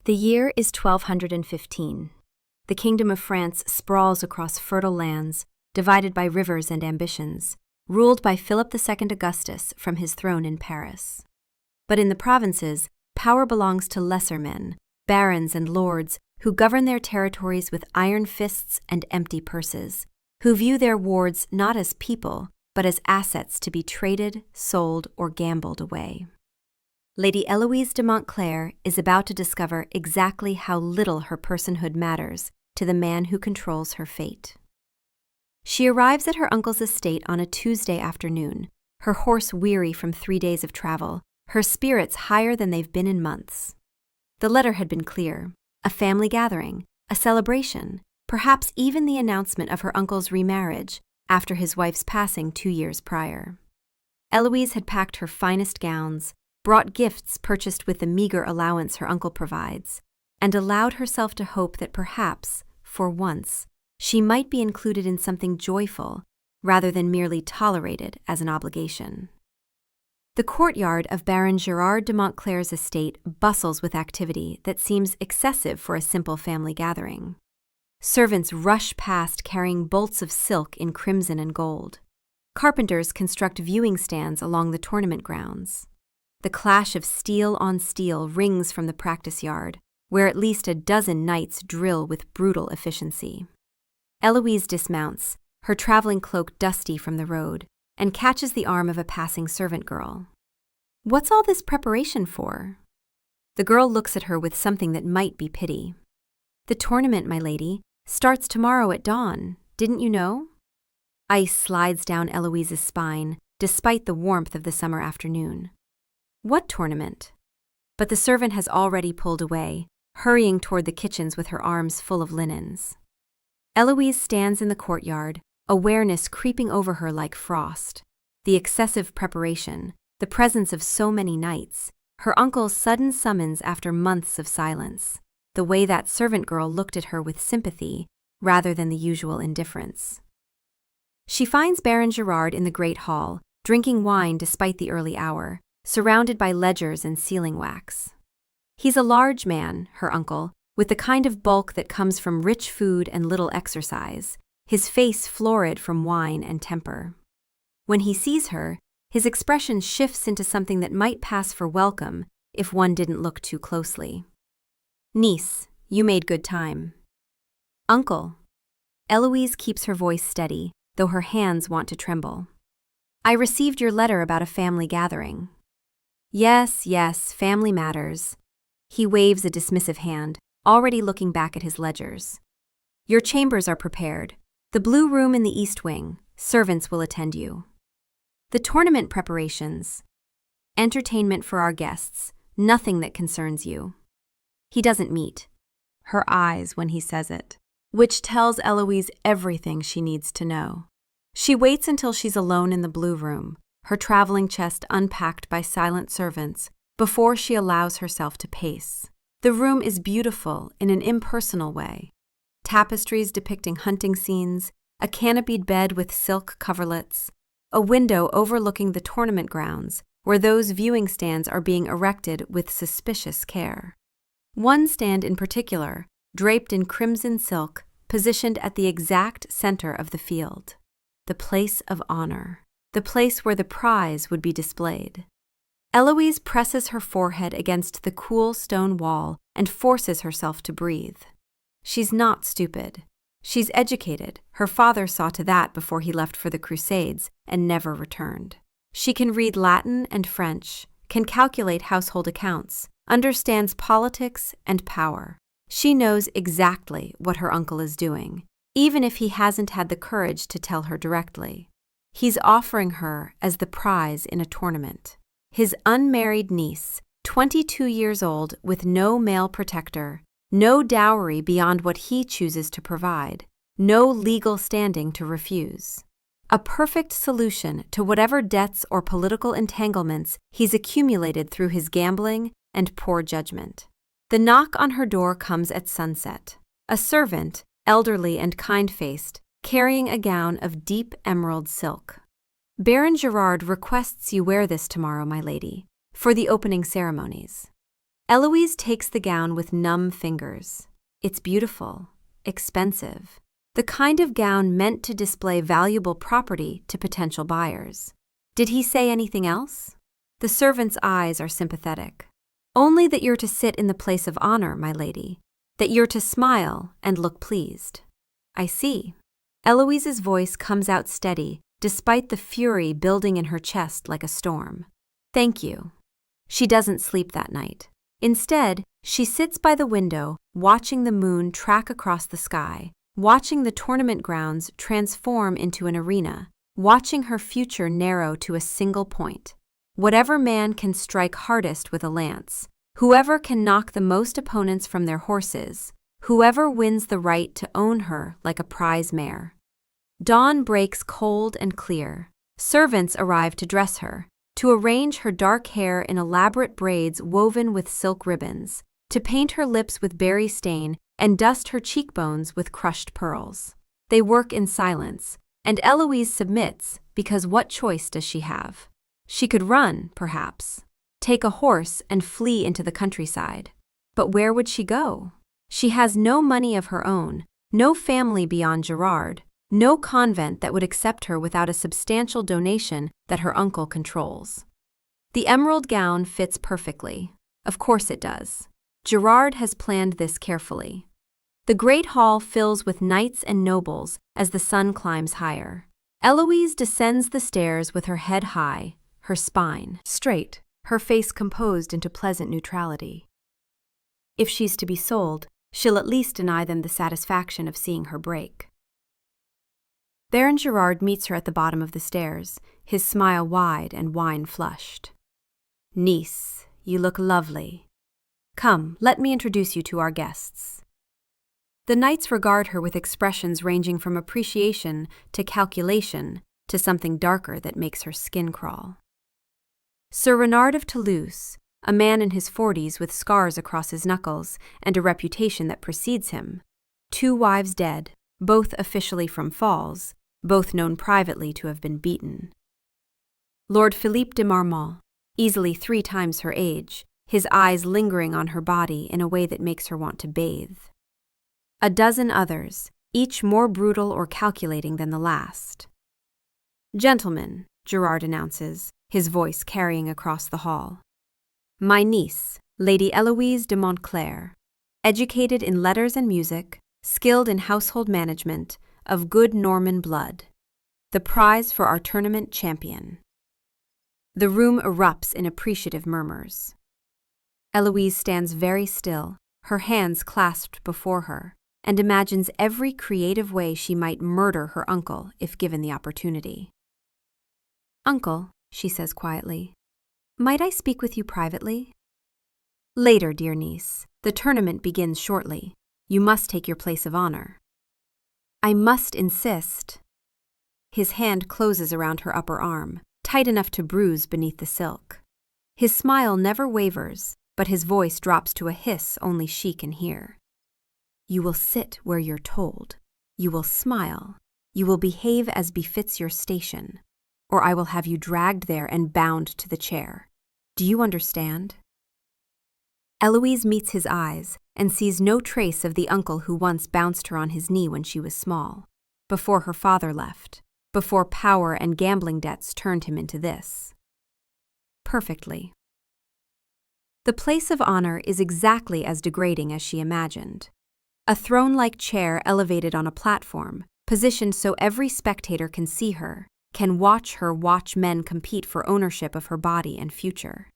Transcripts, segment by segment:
The year is 1215. The Kingdom of France sprawls across fertile lands, divided by rivers and ambitions, ruled by Philip II Augustus from his throne in Paris. But in the provinces, power belongs to lesser men, barons and lords, who govern their territories with iron fists and empty purses, who view their wards not as people, but as assets to be traded, sold, or gambled away. Lady Eloise de Montclair is about to discover exactly how little her personhood matters to the man who controls her fate. She arrives at her uncle's estate on a Tuesday afternoon, her horse weary from 3 days of travel, her spirits higher than they've been in months. The letter had been clear: a family gathering, a celebration, perhaps even the announcement of her uncle's remarriage after his wife's passing 2 years prior. Eloise had packed her finest gowns, brought gifts purchased with the meager allowance her uncle provides, and allowed herself to hope that perhaps, for once, she might be included in something joyful rather than merely tolerated as an obligation. The courtyard of Baron Gerard de Montclair's estate bustles with activity that seems excessive for a simple family gathering. Servants rush past carrying bolts of silk in crimson and gold. Carpenters construct viewing stands along the tournament grounds. The clash of steel on steel rings from the practice yard, where at least a dozen knights drill with brutal efficiency. Eloise dismounts, her traveling cloak dusty from the road, and catches the arm of a passing servant girl. "What's all this preparation for?" The girl looks at her with something that might be pity. "The tournament, my lady, starts tomorrow at dawn. Didn't you know?" Ice slides down Eloise's spine, despite the warmth of the summer afternoon. "What tournament?" But the servant has already pulled away, hurrying toward the kitchens with her arms full of linens. Eloise stands in the courtyard, awareness creeping over her like frost. The excessive preparation, the presence of so many knights, her uncle's sudden summons after months of silence, the way that servant girl looked at her with sympathy rather than the usual indifference. She finds Baron Gerard in the great hall, drinking wine despite the early hour, surrounded by ledgers and sealing wax. He's a large man, her uncle, with the kind of bulk that comes from rich food and little exercise, his face florid from wine and temper. When he sees her, his expression shifts into something that might pass for welcome if one didn't look too closely. "Niece, you made good time." "Uncle." Eloise keeps her voice steady, though her hands want to tremble. "I received your letter about a family gathering." Yes, family matters." He waves a dismissive hand, already looking back at his ledgers. "Your chambers are prepared. The blue room in the east wing. Servants will attend you." "The tournament preparations." "Entertainment for our guests. Nothing that concerns you." He doesn't meet her eyes when he says it, which tells Eloise everything she needs to know. She waits until she's alone in the blue room, her traveling chest unpacked by silent servants, before she allows herself to pace. The room is beautiful in an impersonal way. Tapestries depicting hunting scenes, a canopied bed with silk coverlets, a window overlooking the tournament grounds where those viewing stands are being erected with suspicious care. One stand in particular, draped in crimson silk, positioned at the exact center of the field. The place of honor. The place where the prize would be displayed. Eloise presses her forehead against the cool stone wall and forces herself to breathe. She's not stupid. She's educated. Her father saw to that before he left for the Crusades and never returned. She can read Latin and French, can calculate household accounts, understands politics and power. She knows exactly what her uncle is doing, even if he hasn't had the courage to tell her directly. He's offering her as the prize in a tournament. His unmarried niece, 22 years old with no male protector, no dowry beyond what he chooses to provide, no legal standing to refuse. A perfect solution to whatever debts or political entanglements he's accumulated through his gambling and poor judgment. The knock on her door comes at sunset. A servant, elderly and kind-faced, carrying a gown of deep emerald silk. "Baron Gerard requests you wear this tomorrow, my lady, for the opening ceremonies." Eloise takes the gown with numb fingers. It's beautiful, expensive, the kind of gown meant to display valuable property to potential buyers. Did he say anything else? The servant's eyes are sympathetic. Only that you're to sit in the place of honor, my lady, that you're to smile and look pleased. I see. Eloise's voice comes out steady, despite the fury building in her chest like a storm. Thank you. She doesn't sleep that night. Instead, she sits by the window, watching the moon track across the sky, watching the tournament grounds transform into an arena, watching her future narrow to a single point. Whatever man can strike hardest with a lance, whoever can knock the most opponents from their horses, whoever wins the right to own her like a prize mare. Dawn breaks cold and clear. Servants arrive to dress her, to arrange her dark hair in elaborate braids woven with silk ribbons, to paint her lips with berry stain and dust her cheekbones with crushed pearls. They work in silence, and Eloise submits because what choice does she have? She could run, perhaps, take a horse and flee into the countryside. But where would she go? She has no money of her own, no family beyond Gerard, no convent that would accept her without a substantial donation that her uncle controls. The emerald gown fits perfectly. Of course it does. Gerard has planned this carefully. The great hall fills with knights and nobles as the sun climbs higher. Eloise descends the stairs with her head high, her spine straight, her face composed into pleasant neutrality. If she's to be sold, she'll at least deny them the satisfaction of seeing her break. Baron Gerard meets her at the bottom of the stairs, his smile wide and wine-flushed. Niece, you look lovely. Come, let me introduce you to our guests. The knights regard her with expressions ranging from appreciation to calculation to something darker that makes her skin crawl. Sir Renard of Toulouse, a man in his 40s with scars across his knuckles and a reputation that precedes him, 2 wives dead, both officially from falls, both known privately to have been beaten. Lord Philippe de Marmont, easily 3 times her age, his eyes lingering on her body in a way that makes her want to bathe. A dozen others, each more brutal or calculating than the last. Gentlemen, Gerard announces, his voice carrying across the hall. My niece, Lady Eloise de Montclair, educated in letters and music, skilled in household management, of good Norman blood. The prize for our tournament champion. The room erupts in appreciative murmurs. Eloise stands very still, her hands clasped before her, and imagines every creative way she might murder her uncle if given the opportunity. Uncle, she says quietly, might I speak with you privately? Later, dear niece. The tournament begins shortly. You must take your place of honor. I must insist. His hand closes around her upper arm, tight enough to bruise beneath the silk. His smile never wavers, but his voice drops to a hiss only she can hear. You will sit where you're told. You will smile. You will behave as befits your station, or I will have you dragged there and bound to the chair. Do you understand? Eloise meets his eyes and sees no trace of the uncle who once bounced her on his knee when she was small, before her father left, before power and gambling debts turned him into this. Perfectly. The place of honor is exactly as degrading as she imagined. A throne-like chair elevated on a platform, positioned so every spectator can see her, can watch her watch men compete for ownership of her body and future.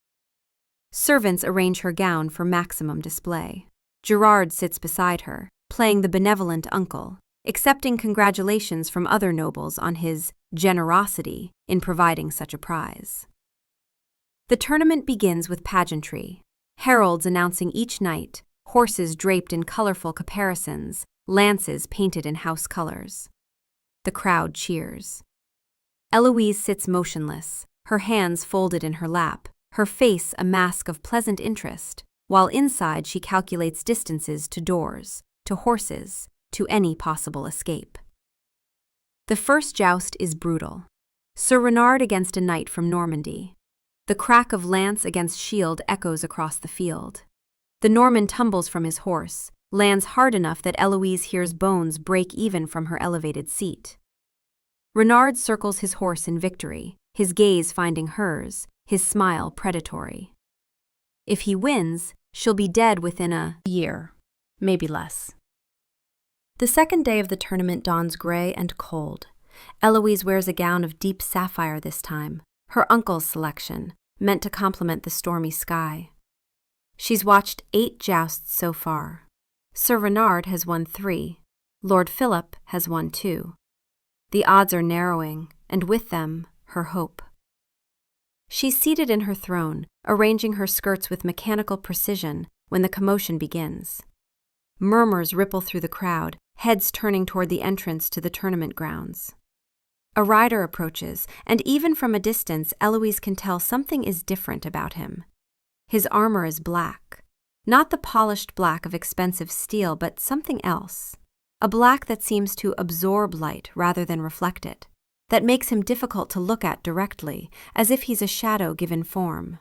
Servants arrange her gown for maximum display. Gerard sits beside her, playing the benevolent uncle, accepting congratulations from other nobles on his generosity in providing such a prize. The tournament begins with pageantry, heralds announcing each knight, horses draped in colorful caparisons, lances painted in house colors. The crowd cheers. Eloise sits motionless, her hands folded in her lap, her face a mask of pleasant interest, while inside she calculates distances to doors, to horses, to any possible escape. The first joust is brutal. Sir Renard against a knight from Normandy. The crack of lance against shield echoes across the field. The Norman tumbles from his horse, lands hard enough that Eloise hears bones break even from her elevated seat. Renard circles his horse in victory, his gaze finding hers, his smile predatory. If he wins, she'll be dead within a year, maybe less. The second day of the tournament dawns gray and cold. Eloise wears a gown of deep sapphire this time, her uncle's selection, meant to complement the stormy sky. She's watched 8 jousts so far. Sir Renard has won 3. Lord Philip has won 2. The odds are narrowing, and with them, her hope. She's seated in her throne, arranging her skirts with mechanical precision when the commotion begins. Murmurs ripple through the crowd, heads turning toward the entrance to the tournament grounds. A rider approaches, and even from a distance, Eloise can tell something is different about him. His armor is black. Not the polished black of expensive steel, but something else. A black that seems to absorb light rather than reflect it, that makes him difficult to look at directly, as if he's a shadow given form.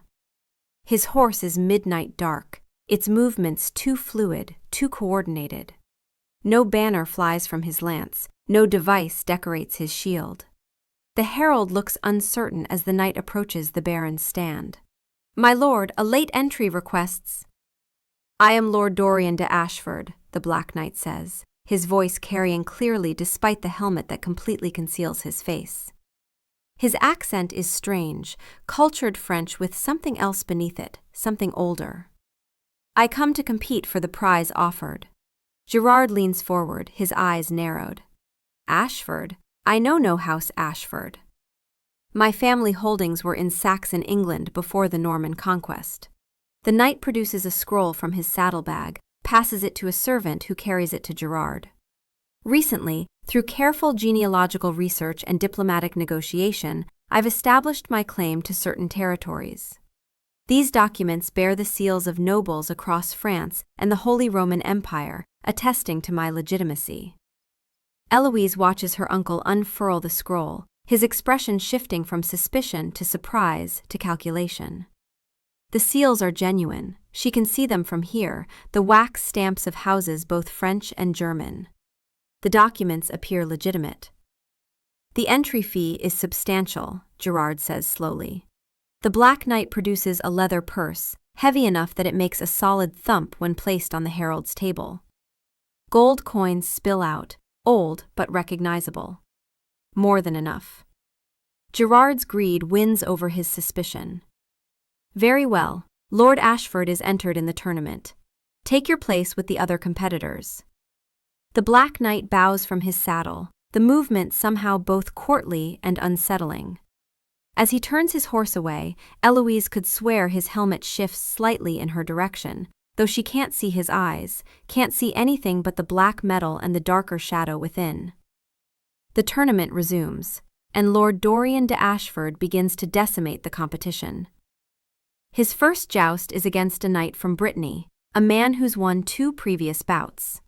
His horse is midnight dark, its movements too fluid, too coordinated. No banner flies from his lance, no device decorates his shield. The herald looks uncertain as the knight approaches the baron's stand. "My lord, a late entry requests." "I am Lord Dorian de Ashford," the Black Knight says, his voice carrying clearly despite the helmet that completely conceals his face. His accent is strange, cultured French with something else beneath it, something older. "I come to compete for the prize offered." Gerard leans forward, his eyes narrowed. "Ashford? I know no house Ashford. My family holdings were in Saxon England before the Norman conquest." The knight produces a scroll from his saddlebag, passes it to a servant who carries it to Gerard. "Recently, through careful genealogical research and diplomatic negotiation, I've established my claim to certain territories. These documents bear the seals of nobles across France and the Holy Roman Empire, attesting to my legitimacy." Eloise watches her uncle unfurl the scroll, his expression shifting from suspicion to surprise to calculation. The seals are genuine. She can see them from here, the wax stamps of houses both French and German. The documents appear legitimate. "The entry fee is substantial," Gerard says slowly. The Black Knight produces a leather purse, heavy enough that it makes a solid thump when placed on the herald's table. Gold coins spill out, old but recognizable. More than enough. Gerard's greed wins over his suspicion. "Very well, Lord Ashford is entered in the tournament. Take your place with the other competitors." The Black Knight bows from his saddle, the movement somehow both courtly and unsettling. As he turns his horse away, Eloise could swear his helmet shifts slightly in her direction, though she can't see his eyes, can't see anything but the black metal and the darker shadow within. The tournament resumes, and Lord Dorian de Ashford begins to decimate the competition. His first joust is against a knight from Brittany, a man who's won 2 previous bouts.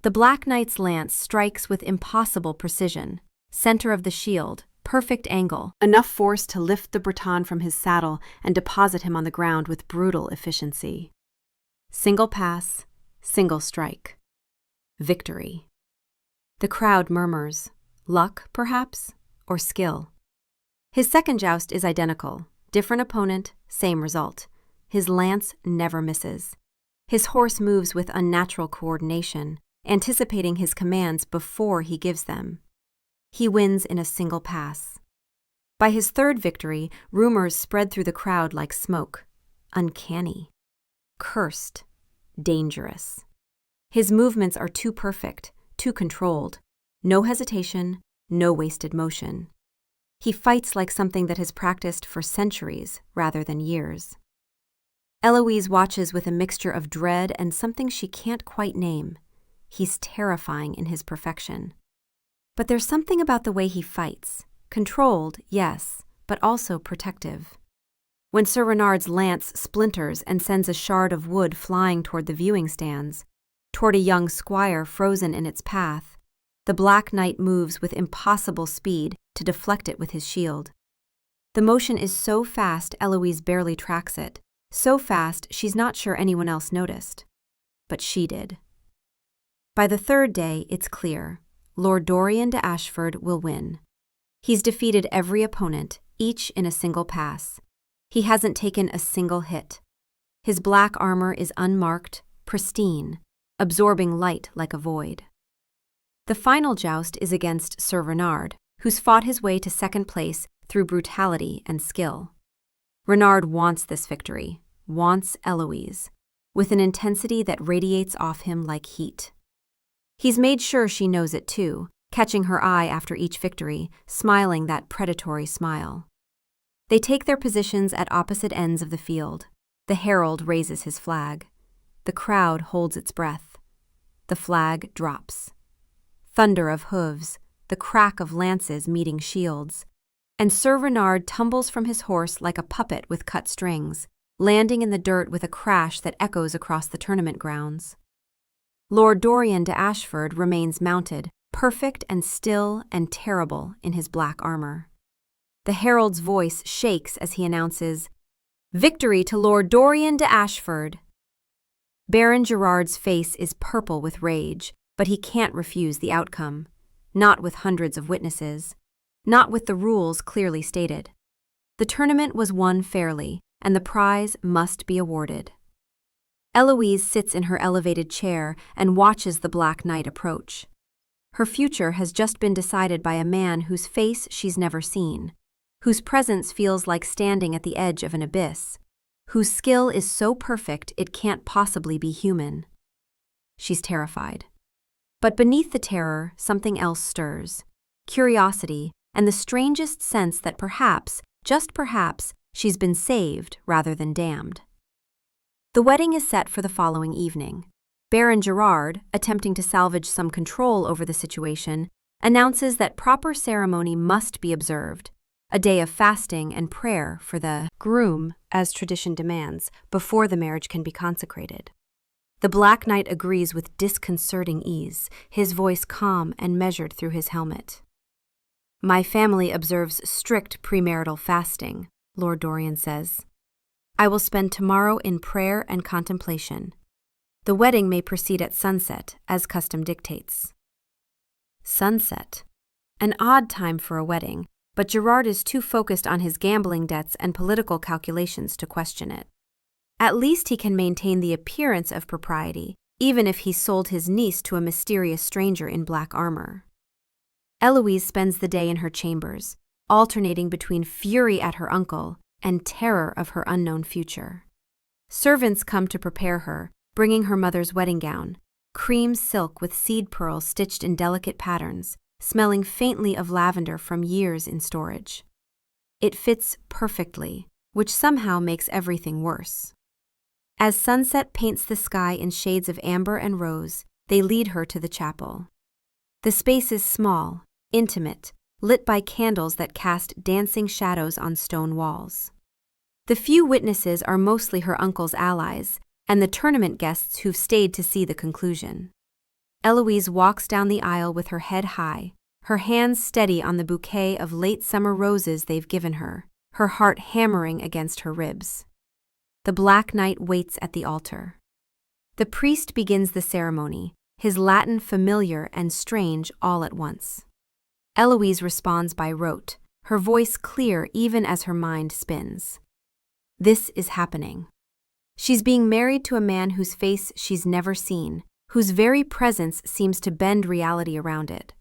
The Black Knight's lance strikes with impossible precision, center of the shield, perfect angle, enough force to lift the Breton from his saddle and deposit him on the ground with brutal efficiency. Single pass, single strike. Victory. The crowd murmurs. Luck, perhaps, or skill. His second joust is identical. Different opponent, same result. His lance never misses. His horse moves with unnatural coordination, anticipating his commands before he gives them. He wins in a single pass. By his third victory, rumors spread through the crowd like smoke. Uncanny. Cursed. Dangerous. His movements are too perfect, too controlled. No hesitation, no wasted motion. He fights like something that has practiced for centuries rather than years. Eloise watches with a mixture of dread and something she can't quite name. He's terrifying in his perfection. But there's something about the way he fights. Controlled, yes, but also protective. When Sir Renard's lance splinters and sends a shard of wood flying toward the viewing stands, toward a young squire frozen in its path, the Black Knight moves with impossible speed to deflect it with his shield. The motion is so fast Eloise barely tracks it, so fast she's not sure anyone else noticed. But she did. By the third day, it's clear. Lord Dorian de Ashford will win. He's defeated every opponent, each in a single pass. He hasn't taken a single hit. His black armor is unmarked, pristine, absorbing light like a void. The final joust is against Sir Renard, who's fought his way to second place through brutality and skill. Renard wants this victory, wants Eloise, with an intensity that radiates off him like heat. He's made sure she knows it too, catching her eye after each victory, smiling that predatory smile. They take their positions at opposite ends of the field. The herald raises his flag. The crowd holds its breath. The flag drops. Thunder of hooves, the crack of lances meeting shields, and Sir Renard tumbles from his horse like a puppet with cut strings, landing in the dirt with a crash that echoes across the tournament grounds. Lord Dorian de Ashford remains mounted, perfect and still and terrible in his black armor. The herald's voice shakes as he announces, "Victory to Lord Dorian de Ashford!" Baron Gerard's face is purple with rage, but he can't refuse the outcome. Not with hundreds of witnesses. Not with the rules clearly stated. The tournament was won fairly, and the prize must be awarded. Eloise sits in her elevated chair and watches the Black Knight approach. Her future has just been decided by a man whose face she's never seen, whose presence feels like standing at the edge of an abyss, whose skill is so perfect it can't possibly be human. She's terrified. But beneath the terror, something else stirs. Curiosity, and the strangest sense that perhaps, just perhaps, she's been saved rather than damned. The wedding is set for the following evening. Baron Gerard, attempting to salvage some control over the situation, announces that proper ceremony must be observed, a day of fasting and prayer for the groom, as tradition demands, before the marriage can be consecrated. The Black Knight agrees with disconcerting ease, his voice calm and measured through his helmet. "My family observes strict premarital fasting," Lord Dorian says. "I will spend tomorrow in prayer and contemplation. The wedding may proceed at sunset, as custom dictates." Sunset. An odd time for a wedding, but Gerard is too focused on his gambling debts and political calculations to question it. At least he can maintain the appearance of propriety, even if he sold his niece to a mysterious stranger in black armor. Eloise spends the day in her chambers, alternating between fury at her uncle and terror of her unknown future. Servants come to prepare her, bringing her mother's wedding gown, cream silk with seed pearls stitched in delicate patterns, smelling faintly of lavender from years in storage. It fits perfectly, which somehow makes everything worse. As sunset paints the sky in shades of amber and rose, they lead her to the chapel. The space is small, intimate, lit by candles that cast dancing shadows on stone walls. The few witnesses are mostly her uncle's allies, and the tournament guests who've stayed to see the conclusion. Eloise walks down the aisle with her head high, her hands steady on the bouquet of late summer roses they've given her heart hammering against her ribs. The Black Knight waits at the altar. The priest begins the ceremony, his Latin familiar and strange all at once. Eloise responds by rote, her voice clear even as her mind spins. This is happening. She's being married to a man whose face she's never seen, whose very presence seems to bend reality around it.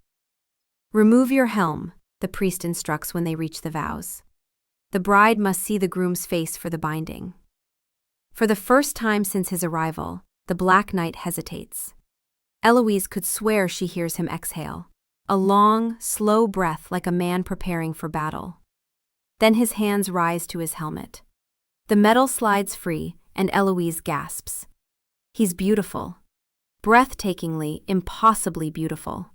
"Remove your helm," the priest instructs when they reach the vows. The bride must see the groom's face for the binding. For the first time since his arrival, the Black Knight hesitates. Eloise could swear she hears him exhale, a long, slow breath like a man preparing for battle. Then his hands rise to his helmet. The metal slides free, and Eloise gasps. He's beautiful. Breathtakingly, impossibly beautiful.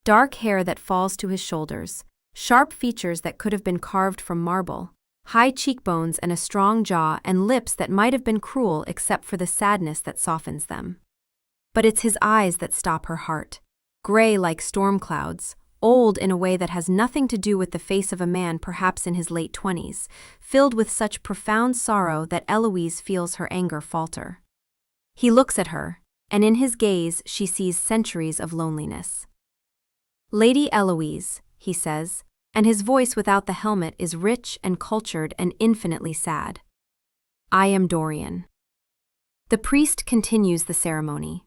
Dark hair that falls to his shoulders, sharp features that could have been carved from marble, high cheekbones and a strong jaw and lips that might have been cruel except for the sadness that softens them. But it's his eyes that stop her heart, gray like storm clouds, old in a way that has nothing to do with the face of a man perhaps in his late 20s, filled with such profound sorrow that Eloise feels her anger falter. He looks at her, and in his gaze she sees centuries of loneliness. "Lady Eloise," he says, and his voice without the helmet is rich and cultured and infinitely sad. "I am Dorian." The priest continues the ceremony.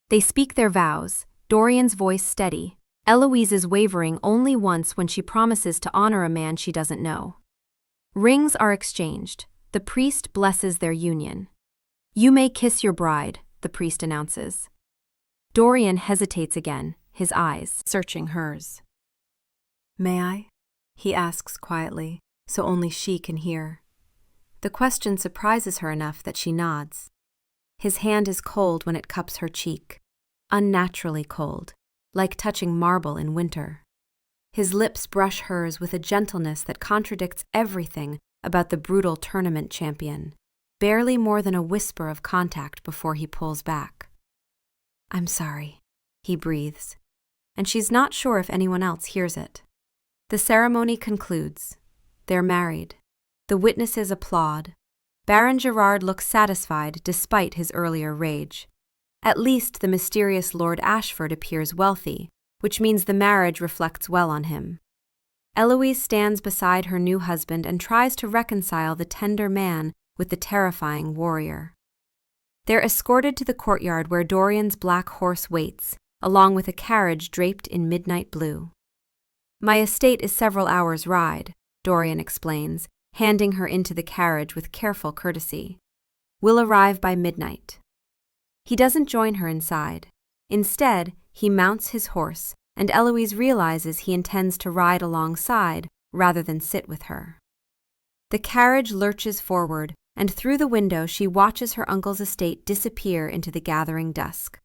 They speak their vows, Dorian's voice steady, Eloise's wavering only once when she promises to honor a man she doesn't know. Rings are exchanged. The priest blesses their union. "You may kiss your bride," the priest announces. Dorian hesitates again, his eyes searching hers. "May I?" he asks quietly, so only she can hear. The question surprises her enough that she nods. His hand is cold when it cups her cheek, unnaturally cold, like touching marble in winter. His lips brush hers with a gentleness that contradicts everything about the brutal tournament champion, barely more than a whisper of contact before he pulls back. "I'm sorry," he breathes, and she's not sure if anyone else hears it. The ceremony concludes. They're married. The witnesses applaud. Baron Gerard looks satisfied despite his earlier rage. At least the mysterious Lord Ashford appears wealthy, which means the marriage reflects well on him. Eloise stands beside her new husband and tries to reconcile the tender man with the terrifying warrior. They're escorted to the courtyard where Dorian's black horse waits, along with a carriage draped in midnight blue. "My estate is several hours' ride," Dorian explains, handing her into the carriage with careful courtesy. "We'll arrive by midnight." He doesn't join her inside. Instead, he mounts his horse, and Eloise realizes he intends to ride alongside rather than sit with her. The carriage lurches forward, and through the window she watches her uncle's estate disappear into the gathering dusk.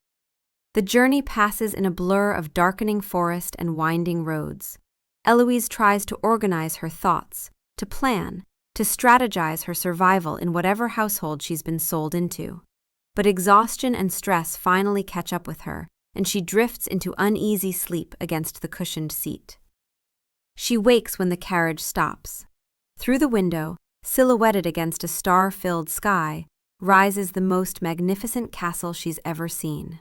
The journey passes in a blur of darkening forest and winding roads. Eloise tries to organize her thoughts, to plan, to strategize her survival in whatever household she's been sold into. But exhaustion and stress finally catch up with her, and she drifts into uneasy sleep against the cushioned seat. She wakes when the carriage stops. Through the window, silhouetted against a star-filled sky, rises the most magnificent castle she's ever seen.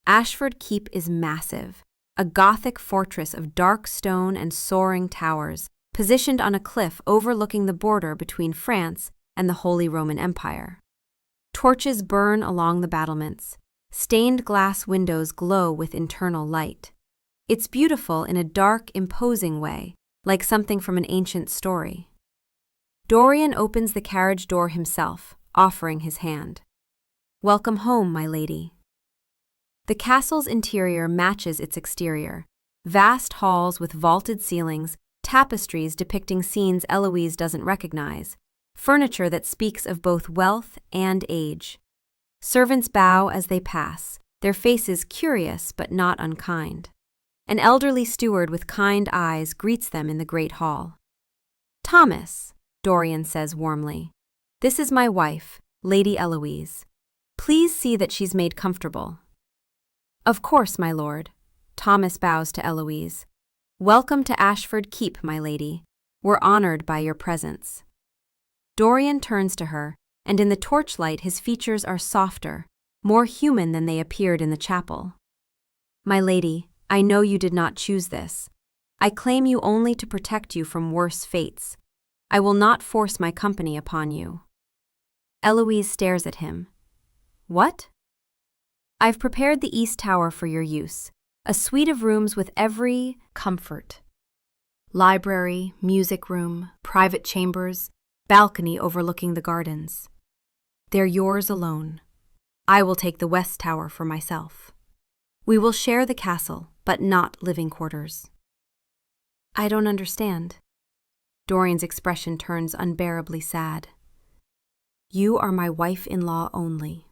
Ashford Keep is massive, a Gothic fortress of dark stone and soaring towers, positioned on a cliff overlooking the border between France and the Holy Roman Empire. Torches burn along the battlements. Stained glass windows glow with internal light. It's beautiful in a dark, imposing way, like something from an ancient story. Dorian opens the carriage door himself, offering his hand. "Welcome home, my lady." The castle's interior matches its exterior. Vast halls with vaulted ceilings, tapestries depicting scenes Eloise doesn't recognize, furniture that speaks of both wealth and age. Servants bow as they pass, their faces curious but not unkind. An elderly steward with kind eyes greets them in the great hall. "Thomas," Dorian says warmly, "this is my wife, Lady Eloise. Please see that she's made comfortable." "Of course, my lord." Thomas bows to Eloise. "Welcome to Ashford Keep, my lady. We're honored by your presence." Dorian turns to her, and in the torchlight his features are softer, more human than they appeared in the chapel. "My lady, I know you did not choose this. I claim you only to protect you from worse fates. I will not force my company upon you." Eloise stares at him. "What?" "I've prepared the East Tower for your use, a suite of rooms with every comfort. Library, music room, private chambers, balcony overlooking the gardens. They're yours alone. I will take the West Tower for myself. We will share the castle, but not living quarters." "I don't understand." Dorian's expression turns unbearably sad. "You are my wife-in-law only.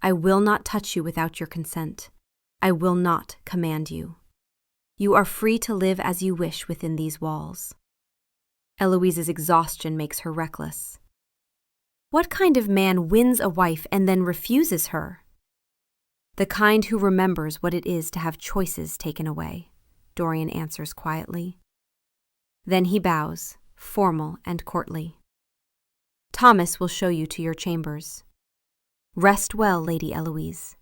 I will not touch you without your consent. I will not command you. You are free to live as you wish within these walls." Eloise's exhaustion makes her reckless. What kind of man wins a wife and then refuses her? "The kind who remembers what it is to have choices taken away," Dorian answers quietly. Then he bows, formal and courtly. Thomas will show you to your chambers. Rest well, Lady Eloise.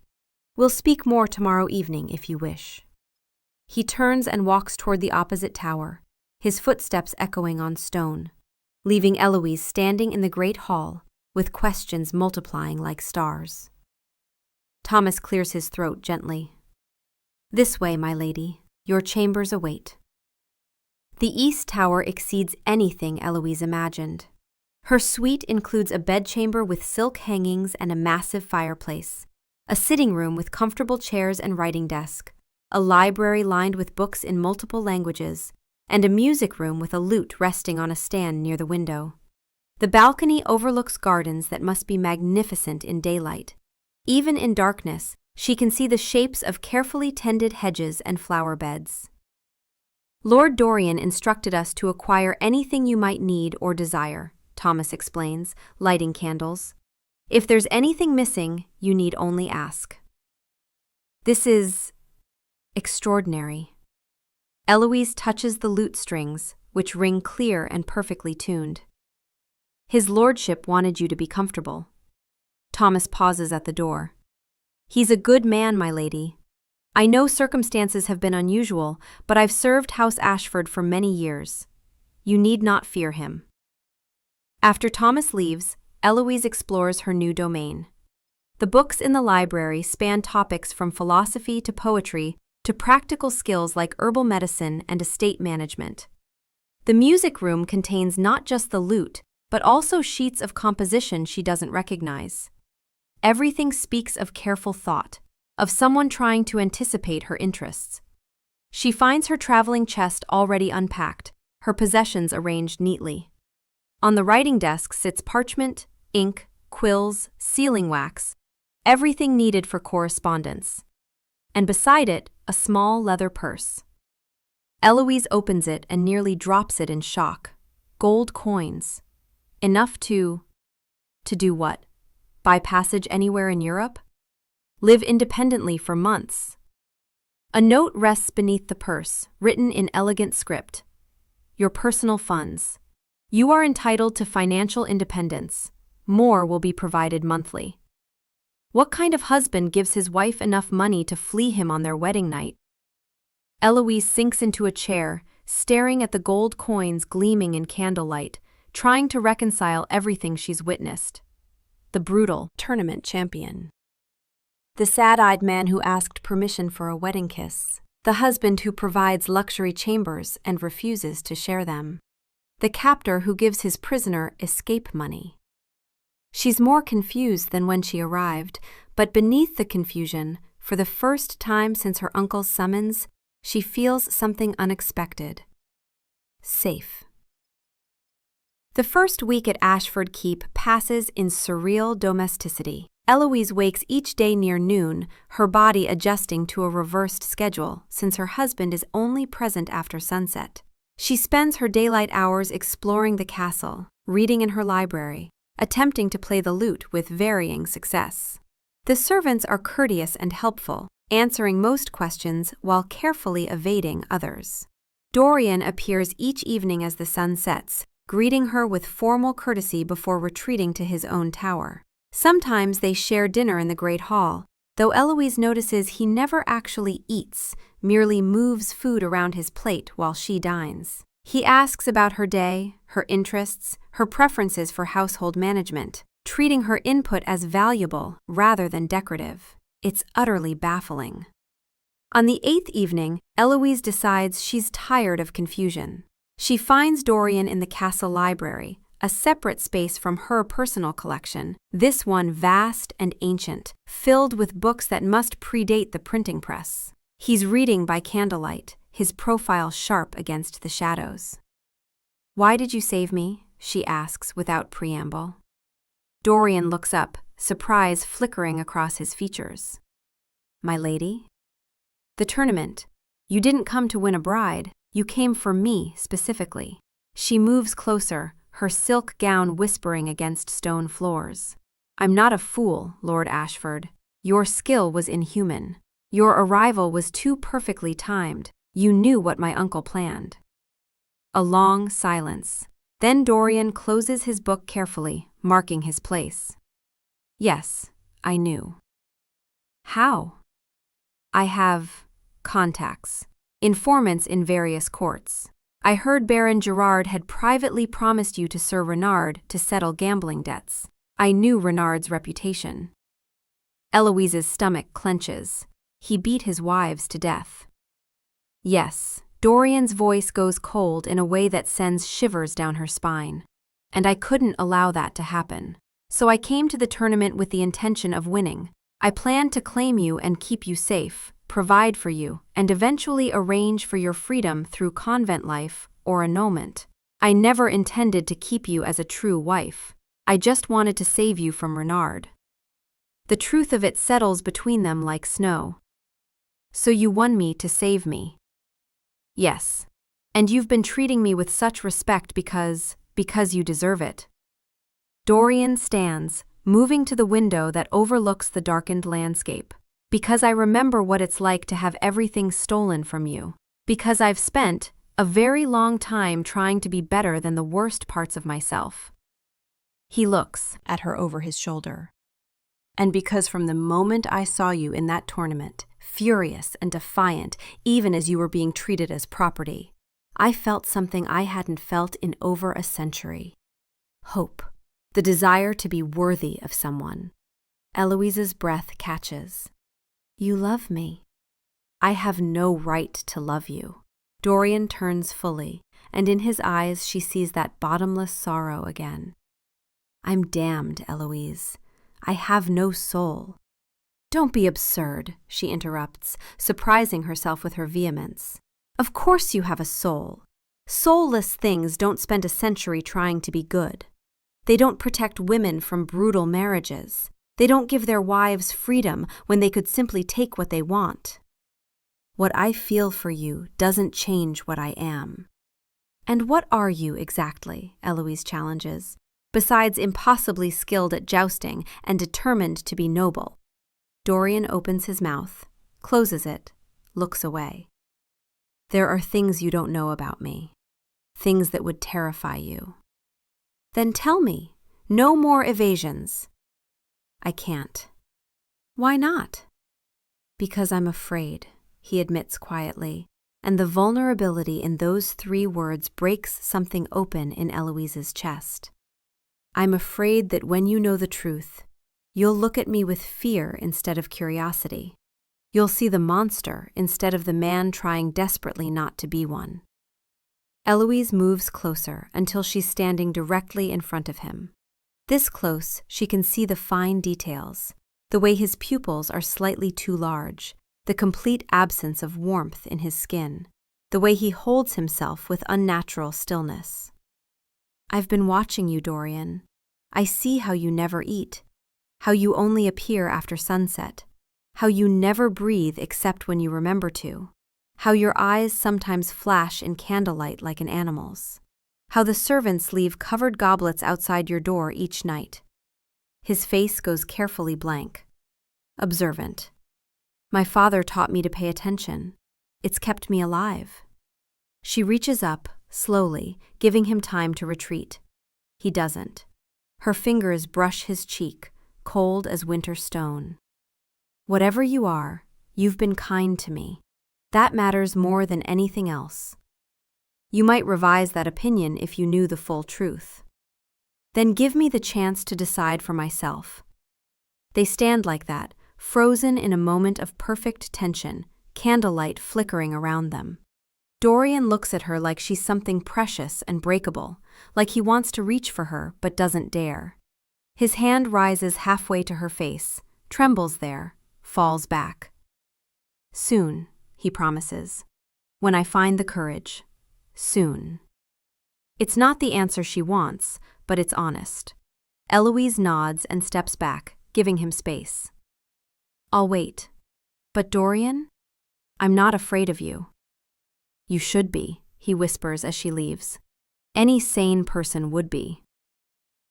We'll speak more tomorrow evening if you wish. He turns and walks toward the opposite tower, his footsteps echoing on stone, leaving Eloise standing in the great hall with questions multiplying like stars. Thomas clears his throat gently. This way, my lady, your chambers await. The East Tower exceeds anything Eloise imagined. Her suite includes a bedchamber with silk hangings and a massive fireplace, a sitting room with comfortable chairs and writing desk, a library lined with books in multiple languages, and a music room with a lute resting on a stand near the window. The balcony overlooks gardens that must be magnificent in daylight. Even in darkness, she can see the shapes of carefully tended hedges and flower beds. Lord Dorian instructed us to acquire anything you might need or desire, Thomas explains, lighting candles. If there's anything missing, you need only ask. This is extraordinary. Eloise touches the lute strings, which ring clear and perfectly tuned. His lordship wanted you to be comfortable. Thomas pauses at the door. He's a good man, my lady. I know circumstances have been unusual, but I've served House Ashford for many years. You need not fear him. After Thomas leaves, Eloise explores her new domain. The books in the library span topics from philosophy to poetry to practical skills like herbal medicine and estate management. The music room contains not just the lute, but also sheets of composition she doesn't recognize. Everything speaks of careful thought, of someone trying to anticipate her interests. She finds her traveling chest already unpacked, her possessions arranged neatly. On the writing desk sits parchment, ink, quills, sealing wax, everything needed for correspondence. And beside it, a small leather purse. Eloise opens it and nearly drops it in shock. Gold coins. Enough to do what? Buy passage anywhere in Europe? Live independently for months. A note rests beneath the purse, written in elegant script. Your personal funds. You are entitled to financial independence. More will be provided monthly. What kind of husband gives his wife enough money to flee him on their wedding night? Eloise sinks into a chair, staring at the gold coins gleaming in candlelight, trying to reconcile everything she's witnessed. The brutal tournament champion. The sad-eyed man who asked permission for a wedding kiss. The husband who provides luxury chambers and refuses to share them. The captor who gives his prisoner escape money. She's more confused than when she arrived, but beneath the confusion, for the first time since her uncle's summons, she feels something unexpected. Safe. The first week at Ashford Keep passes in surreal domesticity. Eloise wakes each day near noon, her body adjusting to a reversed schedule since her husband is only present after sunset. She spends her daylight hours exploring the castle, reading in her library, attempting to play the lute with varying success. The servants are courteous and helpful, answering most questions while carefully evading others. Dorian appears each evening as the sun sets, greeting her with formal courtesy before retreating to his own tower. Sometimes they share dinner in the Great Hall, though Eloise notices he never actually eats, merely moves food around his plate while she dines. He asks about her day, her interests, her preferences for household management, treating her input as valuable rather than decorative. It's utterly baffling. On the 8th evening, Eloise decides she's tired of confusion. She finds Dorian in the castle library, a separate space from her personal collection, this one vast and ancient, filled with books that must predate the printing press. He's reading by candlelight, his profile sharp against the shadows. "Why did you save me?" she asks without preamble. Dorian looks up, surprise flickering across his features. "My lady?" "The tournament. You didn't come to win a bride, you came for me specifically." She moves closer, her silk gown whispering against stone floors. "I'm not a fool, Lord Ashford. Your skill was inhuman. Your arrival was too perfectly timed. You knew what my uncle planned. A long silence. Then Dorian closes his book carefully, marking his place. Yes, I knew. How? I have contacts, informants in various courts. I heard Baron Gerard had privately promised you to Sir Renard to settle gambling debts. I knew Renard's reputation. Eloise's stomach clenches. He beat his wives to death. Yes, Dorian's voice goes cold in a way that sends shivers down her spine. And I couldn't allow that to happen. So I came to the tournament with the intention of winning. I planned to claim you and keep you safe, provide for you, and eventually arrange for your freedom through convent life or annulment. I never intended to keep you as a true wife. I just wanted to save you from Renard. The truth of it settles between them like snow. So you won me to save me. Yes. And you've been treating me with such respect because you deserve it. Dorian stands, moving to the window that overlooks the darkened landscape. Because I remember what it's like to have everything stolen from you. Because I've spent a very long time trying to be better than the worst parts of myself. He looks at her over his shoulder. And because from the moment I saw you in that tournament, furious and defiant, even as you were being treated as property, I felt something I hadn't felt in over a century. Hope. The desire to be worthy of someone. Eloise's breath catches. You love me. I have no right to love you. Dorian turns fully, and in his eyes she sees that bottomless sorrow again. I'm damned, Eloise. I have no soul. Don't be absurd, she interrupts, surprising herself with her vehemence. Of course you have a soul. Soulless things don't spend a century trying to be good. They don't protect women from brutal marriages. They don't give their wives freedom when they could simply take what they want. What I feel for you doesn't change what I am. And what are you exactly? Eloise challenges, besides impossibly skilled at jousting and determined to be noble. Dorian opens his mouth, closes it, looks away. There are things you don't know about me, things that would terrify you. Then tell me, no more evasions. I can't. Why not? Because I'm afraid, he admits quietly, and the vulnerability in those 3 words breaks something open in Eloise's chest. I'm afraid that when you know the truth, you'll look at me with fear instead of curiosity. You'll see the monster instead of the man trying desperately not to be one. Eloise moves closer until she's standing directly in front of him. This close, she can see the fine details, the way his pupils are slightly too large, the complete absence of warmth in his skin, the way he holds himself with unnatural stillness. I've been watching you, Dorian. I see how you never eat, how you only appear after sunset, how you never breathe except when you remember to, how your eyes sometimes flash in candlelight like an animal's, how the servants leave covered goblets outside your door each night. His face goes carefully blank. Observant. My father taught me to pay attention. It's kept me alive. She reaches up, slowly, giving him time to retreat. He doesn't. Her fingers brush his cheek, cold as winter stone. Whatever you are, you've been kind to me. That matters more than anything else. You might revise that opinion if you knew the full truth. Then give me the chance to decide for myself. They stand like that, frozen in a moment of perfect tension, candlelight flickering around them. Dorian looks at her like she's something precious and breakable, like he wants to reach for her but doesn't dare. His hand rises halfway to her face, trembles there, falls back. Soon, he promises. When I find the courage. Soon. It's not the answer she wants, but it's honest. Eloise nods and steps back, giving him space. I'll wait. But Dorian? I'm not afraid of you. You should be, he whispers as she leaves. Any sane person would be.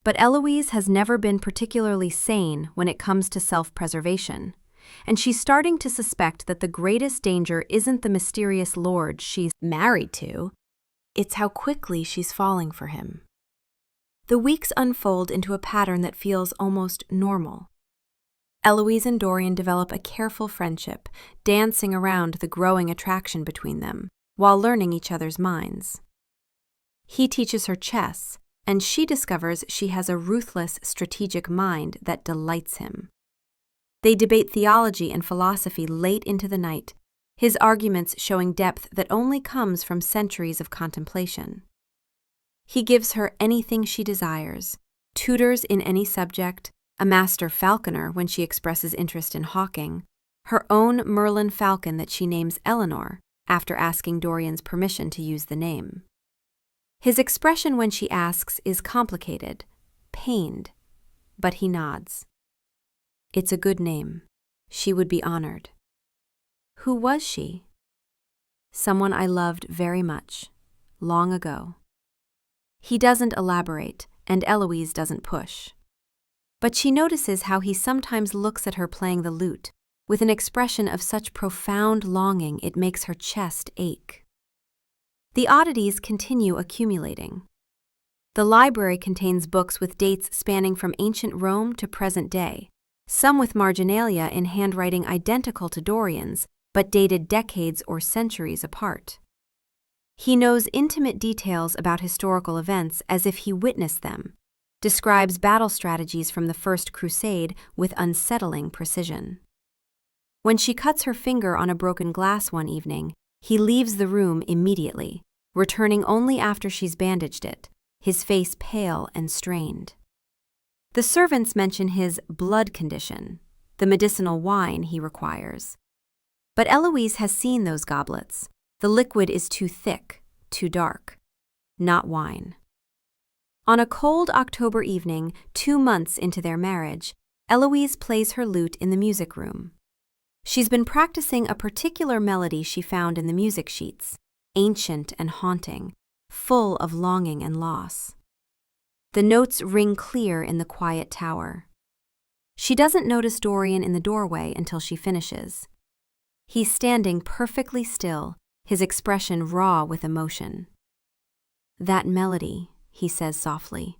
But Eloise has never been particularly sane when it comes to self-preservation. and she's starting to suspect that the greatest danger isn't the mysterious lord she's married to, it's how quickly she's falling for him. The weeks unfold into a pattern that feels almost normal. Eloise and Dorian develop a careful friendship, dancing around the growing attraction between them, while learning each other's minds. He teaches her chess, and she discovers she has a ruthless, strategic mind that delights him. They debate theology and philosophy late into the night, his arguments showing depth that only comes from centuries of contemplation. He gives her anything she desires, tutors in any subject, a master falconer when she expresses interest in hawking, her own Merlin falcon that she names Eleanor after asking Dorian's permission to use the name. His expression when she asks is complicated, pained, but he nods. It's a good name. She would be honored. Who was she? Someone I loved very much, long ago. He doesn't elaborate, and Eloise doesn't push. But she notices how he sometimes looks at her playing the lute, with an expression of such profound longing it makes her chest ache. The oddities continue accumulating. The library contains books with dates spanning from ancient Rome to present day, some with marginalia in handwriting identical to Dorian's, but dated decades or centuries apart. He knows intimate details about historical events as if he witnessed them, describes battle strategies from the First Crusade with unsettling precision. When she cuts her finger on a broken glass one evening, he leaves the room immediately, returning only after she's bandaged it, his face pale and strained. The servants mention his blood condition, the medicinal wine he requires. But Eloise has seen those goblets. The liquid is too thick, too dark. Not wine. On a cold October evening, 2 months into their marriage, Eloise plays her lute in the music room. She's been practicing a particular melody she found in the music sheets, ancient and haunting, full of longing and loss. The notes ring clear in the quiet tower. She doesn't notice Dorian in the doorway until she finishes. He's standing perfectly still, his expression raw with emotion. "That melody," he says softly.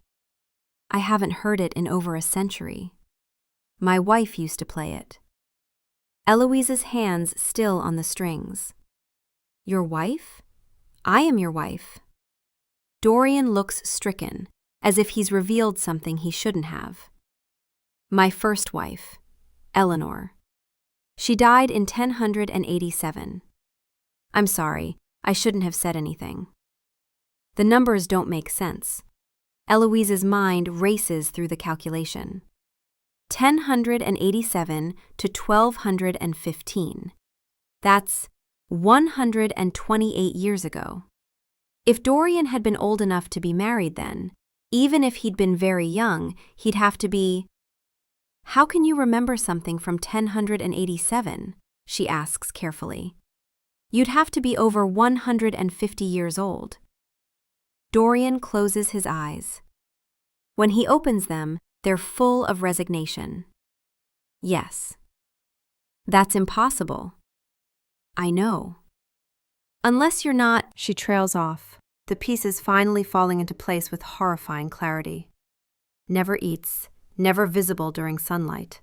"I haven't heard it in over a century. My wife used to play it." Eloise's hands still on the strings. "Your wife? I am your wife." Dorian looks stricken, as if he's revealed something he shouldn't have. "My first wife, Eleanor. She died in 1087. I'm sorry, I shouldn't have said anything." The numbers don't make sense. Eloise's mind races through the calculation. 1087 to 1215. That's 128 years ago. If Dorian had been old enough to be married then, even if he'd been very young, he'd have to be... "How can you remember something from 1087? She asks carefully. "You'd have to be over 150 years old." Dorian closes his eyes. When he opens them, they're full of resignation. "Yes." "That's impossible." "I know." "Unless you're not..." She trails off, the pieces finally falling into place with horrifying clarity. Never eats, never visible during sunlight.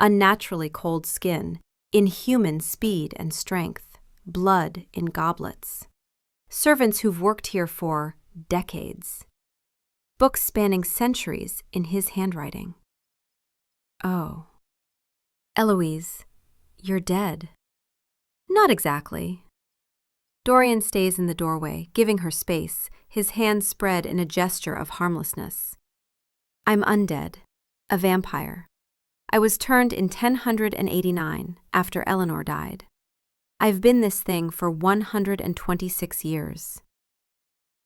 Unnaturally cold skin, inhuman speed and strength, blood in goblets. Servants who've worked here for decades. Books spanning centuries in his handwriting. "Oh. Eloise, you're dead." "Not exactly." Dorian stays in the doorway, giving her space, his hands spread in a gesture of harmlessness. "I'm undead, a vampire. I was turned in 1089 after Eleanor died. I've been this thing for 126 years.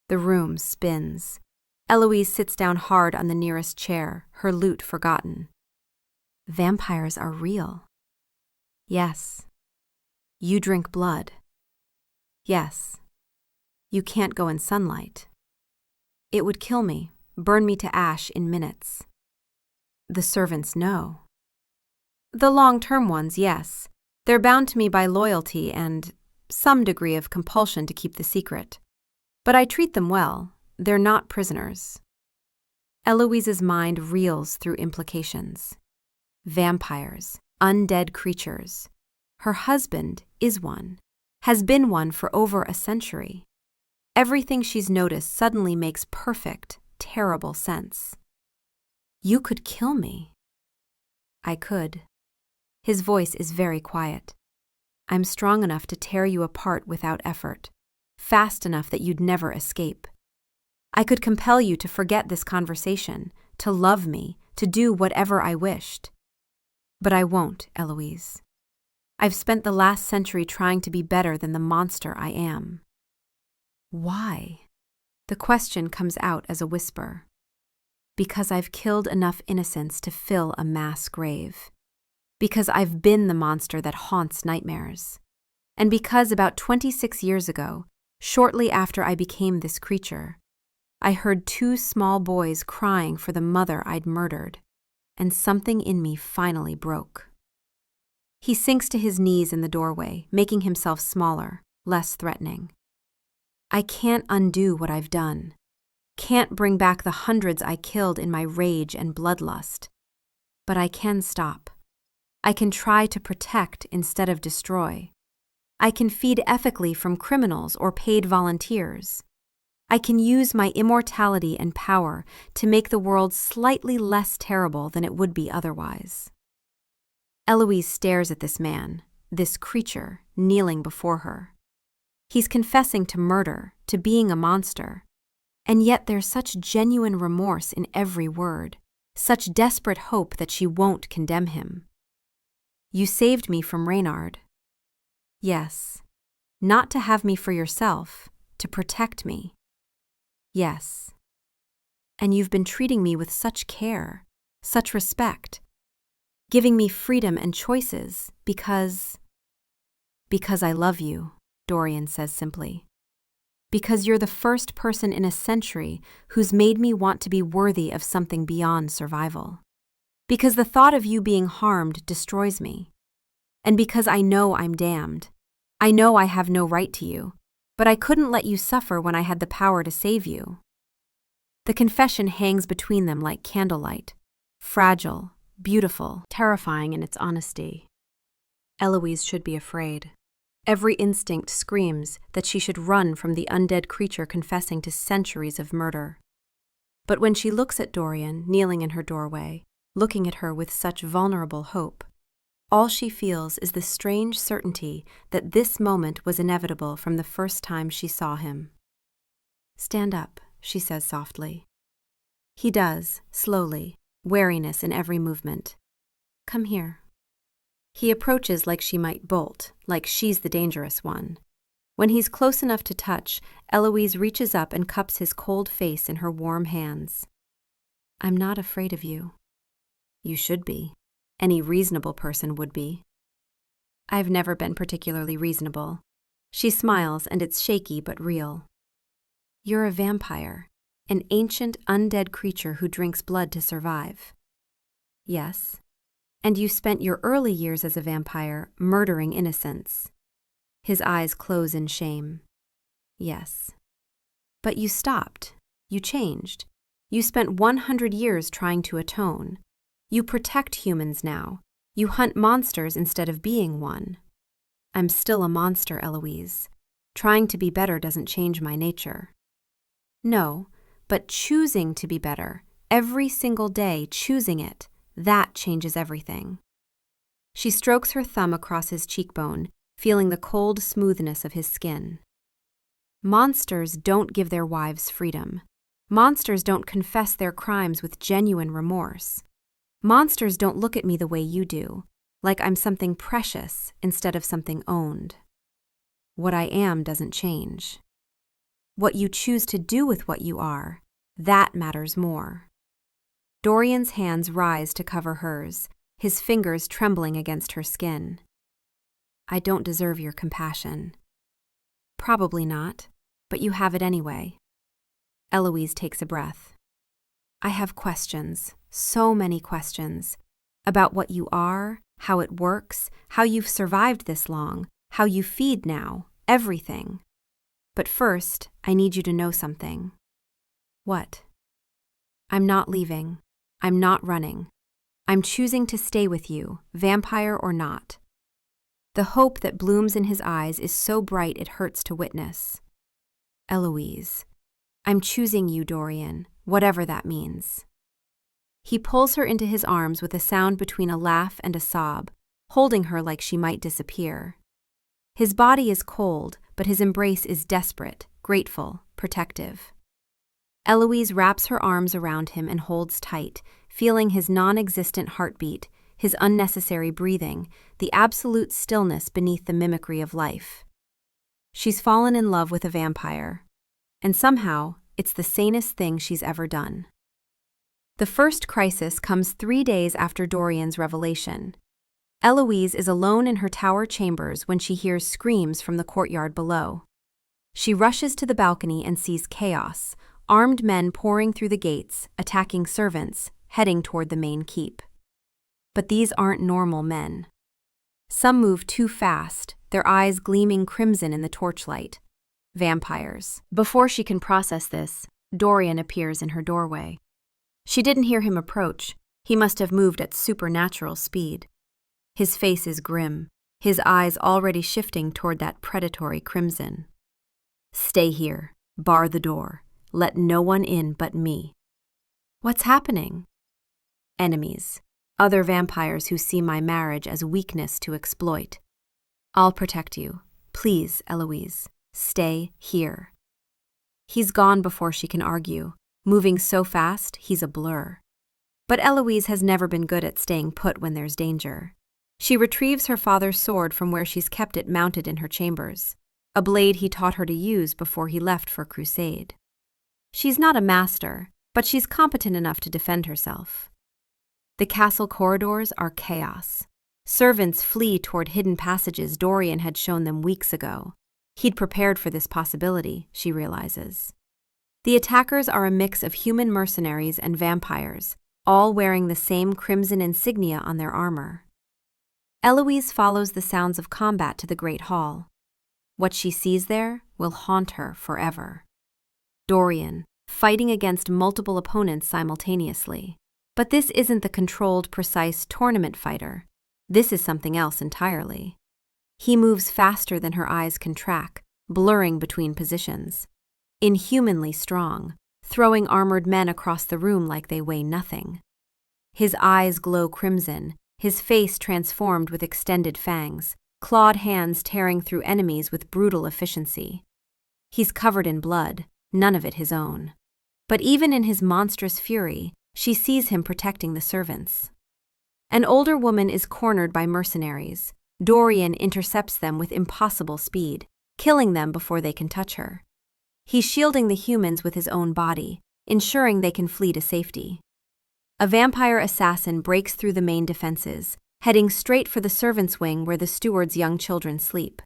The room spins. Eloise sits down hard on the nearest chair, her lute forgotten. "Vampires are real." "Yes." "You drink blood." "Yes." "You can't go in sunlight." "It would kill me, burn me to ash in minutes." "The servants know." The long-term ones, yes. They're bound to me by loyalty and some degree of compulsion to keep the secret. But I treat them well. They're not prisoners. Eloise's mind reels through implications. Vampires, undead creatures. Her husband is one, has been one for over a century. Everything she's noticed suddenly makes perfect, terrible sense. You could kill me. I could. His voice is very quiet. I'm strong enough to tear you apart without effort, fast enough that you'd never escape. I could compel you to forget this conversation, to love me, to do whatever I wished. But I won't, Eloise. I've spent the last century trying to be better than the monster I am. Why? The question comes out as a whisper. Because I've killed enough innocents to fill a mass grave. Because I've been the monster that haunts nightmares. And because about 26 years ago, shortly after I became this creature, I heard 2 small boys crying for the mother I'd murdered, and something in me finally broke. He sinks to his knees in the doorway, making himself smaller, less threatening. I can't undo what I've done. Can't bring back the hundreds I killed in my rage and bloodlust. But I can stop. I can try to protect instead of destroy. I can feed ethically from criminals or paid volunteers. I can use my immortality and power to make the world slightly less terrible than it would be otherwise. Eloise stares at this man, this creature, kneeling before her. He's confessing to murder, to being a monster. And yet there's such genuine remorse in every word, such desperate hope that she won't condemn him. You saved me from Reynard. Yes. Not to have me for yourself, to protect me. Yes. And you've been treating me with such care, such respect, giving me freedom and choices because I love you, Dorian says simply. Because you're the first person in a century who's made me want to be worthy of something beyond survival. Because the thought of you being harmed destroys me. And because I know I'm damned. I know I have no right to you, but I couldn't let you suffer when I had the power to save you. The confession hangs between them like candlelight, fragile, beautiful, terrifying in its honesty. Eloise should be afraid. Every instinct screams that she should run from the undead creature confessing to centuries of murder. But when she looks at Dorian kneeling in her doorway, looking at her with such vulnerable hope, all she feels is the strange certainty that this moment was inevitable from the first time she saw him. Stand up, she says softly. He does, slowly, wariness in every movement. Come here. He approaches like she might bolt, like she's the dangerous one. When he's close enough to touch, Eloise reaches up and cups his cold face in her warm hands. I'm not afraid of you. You should be. Any reasonable person would be. I've never been particularly reasonable. She smiles, and it's shaky but real. You're a vampire, an ancient undead creature who drinks blood to survive. Yes. And you spent your early years as a vampire murdering innocents. His eyes close in shame. Yes. But you stopped. You changed. You spent 100 years trying to atone. You protect humans now. You hunt monsters instead of being one. I'm still a monster, Eloise. Trying to be better doesn't change my nature. No, but choosing to be better, every single day choosing it, that changes everything. She strokes her thumb across his cheekbone, feeling the cold smoothness of his skin. Monsters don't give their wives freedom. Monsters don't confess their crimes with genuine remorse. Monsters don't look at me the way you do, like I'm something precious instead of something owned. What I am doesn't change. What you choose to do with what you are, that matters more. Dorian's hands rise to cover hers, his fingers trembling against her skin. I don't deserve your compassion. Probably not, but you have it anyway. Eloise takes a breath. I have questions, so many questions, about what you are how it works, how you've survived this long, how you feed now, everything. But first, I need you to know something. What? I'm not leaving. I'm not running. I'm choosing to stay with you, vampire or not. The hope that blooms in his eyes is so bright it hurts to witness. Eloise, I'm choosing you, Dorian, whatever that means. He pulls her into his arms with a sound between a laugh and a sob, holding her like she might disappear. His body is cold, but his embrace is desperate, grateful, protective. Eloise wraps her arms around him and holds tight, feeling his non-existent heartbeat, his unnecessary breathing, the absolute stillness beneath the mimicry of life. She's fallen in love with a vampire, and somehow it's the sanest thing she's ever done. The first crisis comes 3 days after Dorian's revelation. Eloise is alone in her tower chambers when she hears screams from the courtyard below. She rushes to the balcony and sees chaos, armed men pouring through the gates, attacking servants, heading toward the main keep. But these aren't normal men. Some move too fast, their eyes gleaming crimson in the torchlight. Vampires. Before she can process this, Dorian appears in her doorway. She didn't hear him approach. He must have moved at supernatural speed. His face is grim, his eyes already shifting toward that predatory crimson. Stay here. Bar the door. Let no one in but me. What's happening? Enemies. Other vampires who see my marriage as weakness to exploit. I'll protect you. Please, Eloise, stay here. He's gone before she can argue. Moving so fast, he's a blur. But Eloise has never been good at staying put when there's danger. She retrieves her father's sword from where she's kept it mounted in her chambers, a blade he taught her to use before he left for crusade. She's not a master, but she's competent enough to defend herself. The castle corridors are chaos. Servants flee toward hidden passages Dorian had shown them weeks ago. He'd prepared for this possibility, she realizes. The attackers are a mix of human mercenaries and vampires, all wearing the same crimson insignia on their armor. Eloise follows the sounds of combat to the Great Hall. What she sees there will haunt her forever. Dorian, fighting against multiple opponents simultaneously. But this isn't the controlled, precise tournament fighter. This is something else entirely. He moves faster than her eyes can track, blurring between positions. Inhumanly strong, throwing armored men across the room like they weigh nothing. His eyes glow crimson, his face transformed with extended fangs, clawed hands tearing through enemies with brutal efficiency. He's covered in blood, none of it his own. But even in his monstrous fury, she sees him protecting the servants. An older woman is cornered by mercenaries. Dorian intercepts them with impossible speed, killing them before they can touch her. He's shielding the humans with his own body, ensuring they can flee to safety. A vampire assassin breaks through the main defenses, heading straight for the servants' wing where the steward's young children sleep.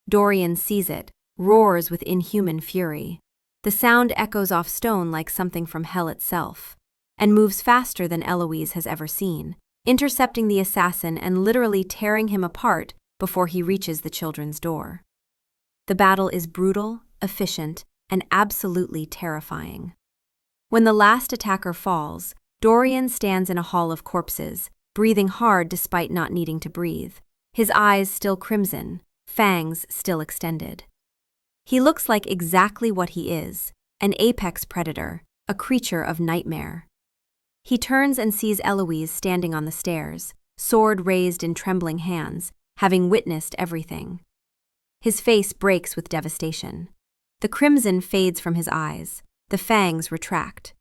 Dorian sees it, roars with inhuman fury. The sound echoes off stone like something from hell itself, and moves faster than Eloise has ever seen, intercepting the assassin and literally tearing him apart before he reaches the children's door. The battle is brutal, efficient, and absolutely terrifying. When the last attacker falls, Dorian stands in a hall of corpses, breathing hard despite not needing to breathe, his eyes still crimson, fangs still extended. He looks like exactly what he is, an apex predator, a creature of nightmare. He turns and sees Eloise standing on the stairs, sword raised in trembling hands, having witnessed everything. His face breaks with devastation. The crimson fades from his eyes, the fangs retract.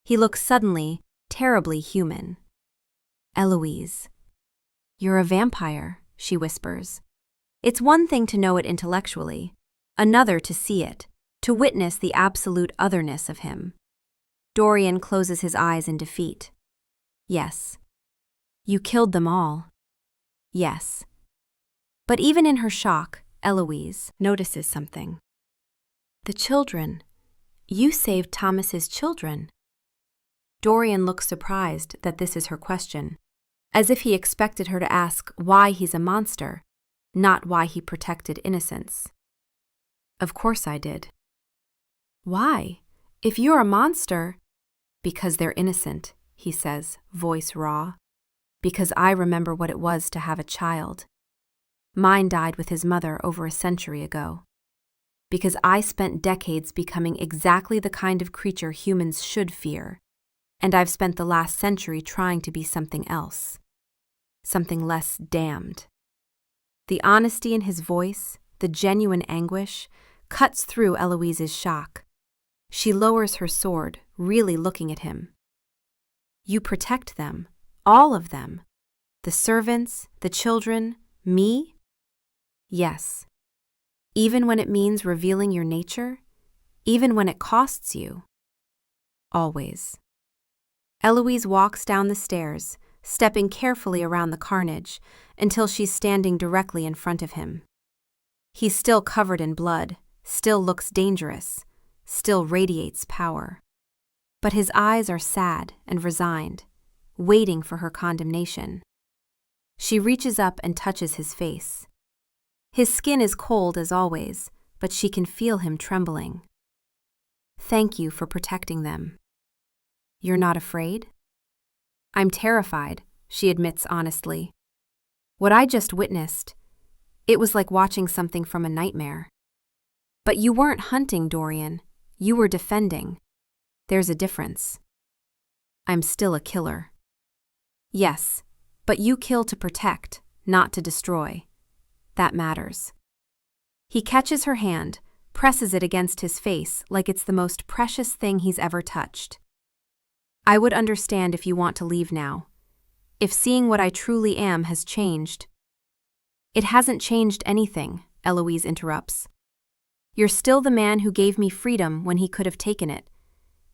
He looks suddenly, terribly human. Eloise. You're a vampire, she whispers. It's one thing to know it intellectually, another to see it, to witness the absolute otherness of him. Dorian closes his eyes in defeat. Yes. You killed them all. Yes. But even in her shock, Eloise notices something. The children. You saved Thomas's children. Dorian looks surprised that this is her question. as if he expected her to ask why he's a monster, not why he protected innocence. Of course I did. Why? If you're a monster… Because they're innocent, he says, voice raw. Because I remember what it was to have a child. Mine died with his mother over a century ago. Because I spent decades becoming exactly the kind of creature humans should fear, and I've spent the last century trying to be something else. Something less damned. The honesty in his voice, the genuine anguish, cuts through Eloise's shock. She lowers her sword, really looking at him. You protect them, all of them. The servants, the children, me? Yes. Even when it means revealing your nature? Even when it costs you? Always. Eloise walks down the stairs, stepping carefully around the carnage, until she's standing directly in front of him. He's still covered in blood, still looks dangerous, still radiates power. But his eyes are sad and resigned, waiting for her condemnation. She reaches up and touches his face. His skin is cold as always, but she can feel him trembling. Thank you for protecting them. You're not afraid? I'm terrified, she admits honestly. What I just witnessed, it was like watching something from a nightmare. But you weren't hunting, Dorian. You were defending. There's a difference. I'm still a killer. Yes, but you kill to protect, not to destroy. That matters. He catches her hand, presses it against his face like it's the most precious thing he's ever touched. I would understand if you want to leave now. If seeing what I truly am has changed. It hasn't changed anything, Eloise interrupts. You're still the man who gave me freedom when he could have taken it.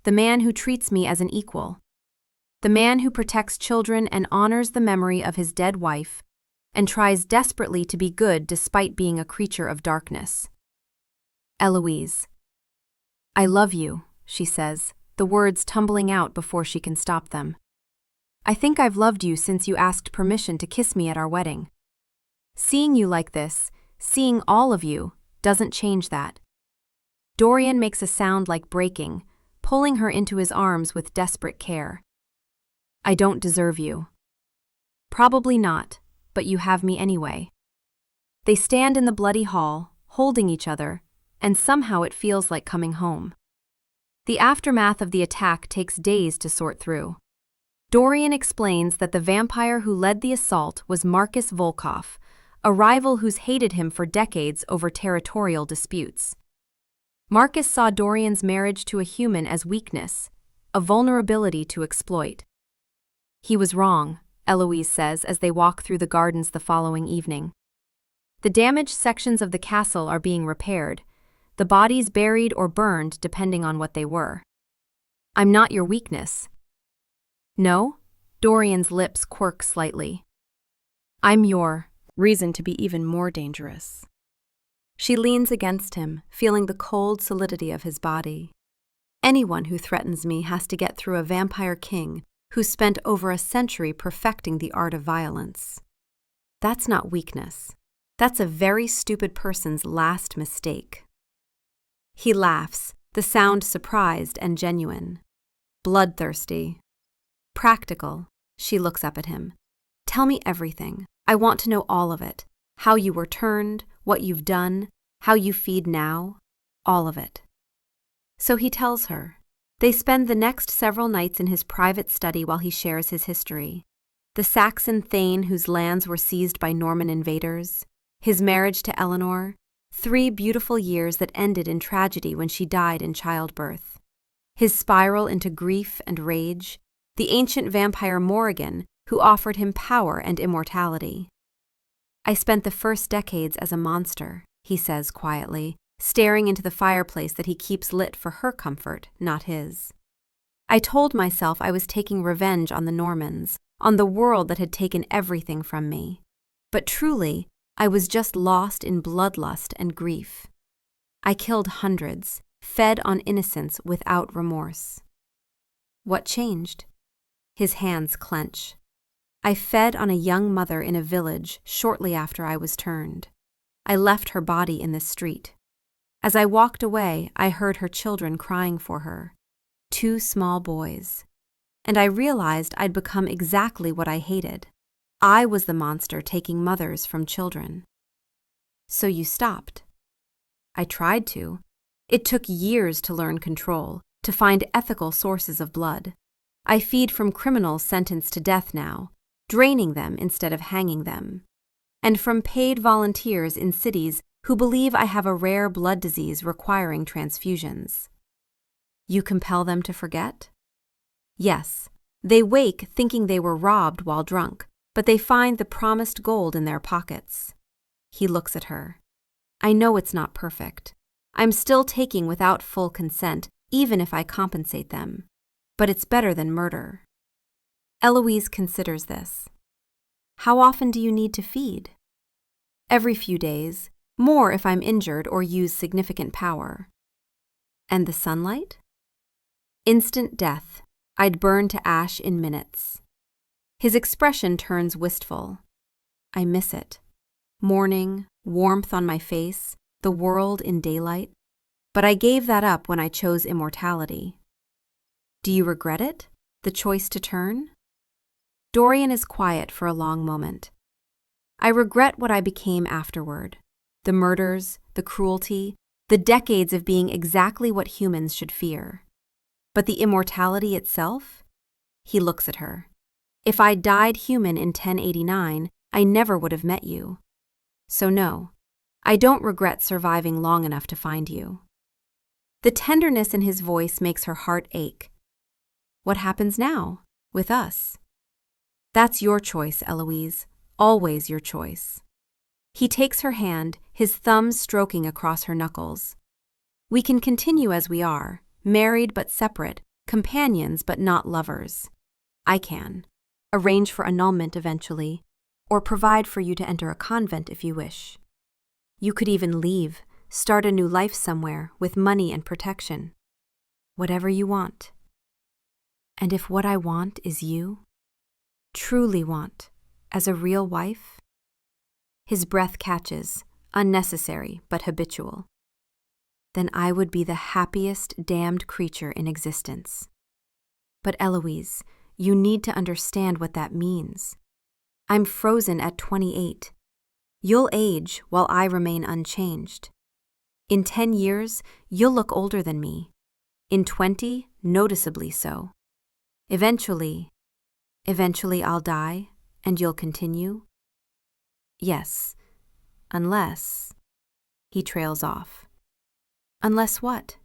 The man who treats me as an equal. The man who protects children and honors the memory of his dead wife, and tries desperately to be good despite being a creature of darkness. Eloise. I love you, she says, the words tumbling out before she can stop them. I think I've loved you since you asked permission to kiss me at our wedding. Seeing you like this, seeing all of you, doesn't change that. Dorian makes a sound like breaking, pulling her into his arms with desperate care. I don't deserve you. Probably not, but you have me anyway. They stand in the bloody hall, holding each other, and somehow it feels like coming home. The aftermath of the attack takes days to sort through. Dorian explains that the vampire who led the assault was Marcus Volkov, a rival who's hated him for decades over territorial disputes. Marcus saw Dorian's marriage to a human as weakness, a vulnerability to exploit. He was wrong, Eloise says as they walk through the gardens the following evening. The damaged sections of the castle are being repaired, the bodies buried or burned depending on what they were. I'm not your weakness. No? Dorian's lips quirk slightly. I'm your reason to be even more dangerous. She leans against him, feeling the cold solidity of his body. Anyone who threatens me has to get through a vampire king who spent over a century perfecting the art of violence. That's not weakness. That's a very stupid person's last mistake. He laughs, the sound surprised and genuine. Bloodthirsty. Practical. She looks up at him. Tell me everything. I want to know all of it. How you were turned, what you've done, how you feed now. All of it. So he tells her. They spend the next several nights in his private study while he shares his history. The Saxon thane whose lands were seized by Norman invaders, his marriage to Eleanor, 3 beautiful years that ended in tragedy when she died in childbirth. His spiral into grief and rage, the ancient vampire Morrigan, who offered him power and immortality. I spent the first decades as a monster, he says quietly, staring into the fireplace that he keeps lit for her comfort, not his. I told myself I was taking revenge on the Normans, on the world that had taken everything from me. But truly, I was just lost in bloodlust and grief. I killed hundreds, fed on innocence without remorse. What changed? His hands clench. I fed on a young mother in a village shortly after I was turned. I left her body in the street. As I walked away, I heard her children crying for her, 2 small boys. And I realized I'd become exactly what I hated. I was the monster taking mothers from children. So you stopped. I tried to. It took years to learn control, to find ethical sources of blood. I feed from criminals sentenced to death now, draining them instead of hanging them. And from paid volunteers in cities who believe I have a rare blood disease requiring transfusions. You compel them to forget? Yes, they wake thinking they were robbed while drunk, but they find the promised gold in their pockets. He looks at her. I know it's not perfect. I'm still taking without full consent, even if I compensate them. But it's better than murder. Eloise considers this. How often do you need to feed? Every few days, more if I'm injured or use significant power. And the sunlight? Instant death. I'd burn to ash in minutes. His expression turns wistful. I miss it. Morning, warmth on my face, the world in daylight. But I gave that up when I chose immortality. Do you regret it? The choice to turn? Dorian is quiet for a long moment. I regret what I became afterward. The murders, the cruelty, the decades of being exactly what humans should fear. But the immortality itself? He looks at her. If I died human in 1089, I never would have met you. So no, I don't regret surviving long enough to find you. The tenderness in his voice makes her heart ache. What happens now, with us? That's your choice, Eloise, always your choice. He takes her hand, his thumbs stroking across her knuckles. We can continue as we are, married but separate, companions but not lovers. I can. Arrange for annulment eventually, or provide for you to enter a convent if you wish. You could even leave, start a new life somewhere with money and protection. Whatever you want. And if what I want is you, truly want, as a real wife? His breath catches, unnecessary but habitual. Then I would be the happiest damned creature in existence. But Eloise, you need to understand what that means. I'm frozen at 28. You'll age while I remain unchanged. In 10 years, you'll look older than me. In 20, noticeably so. Eventually I'll die, and you'll continue? Yes, unless... He trails off. Unless what?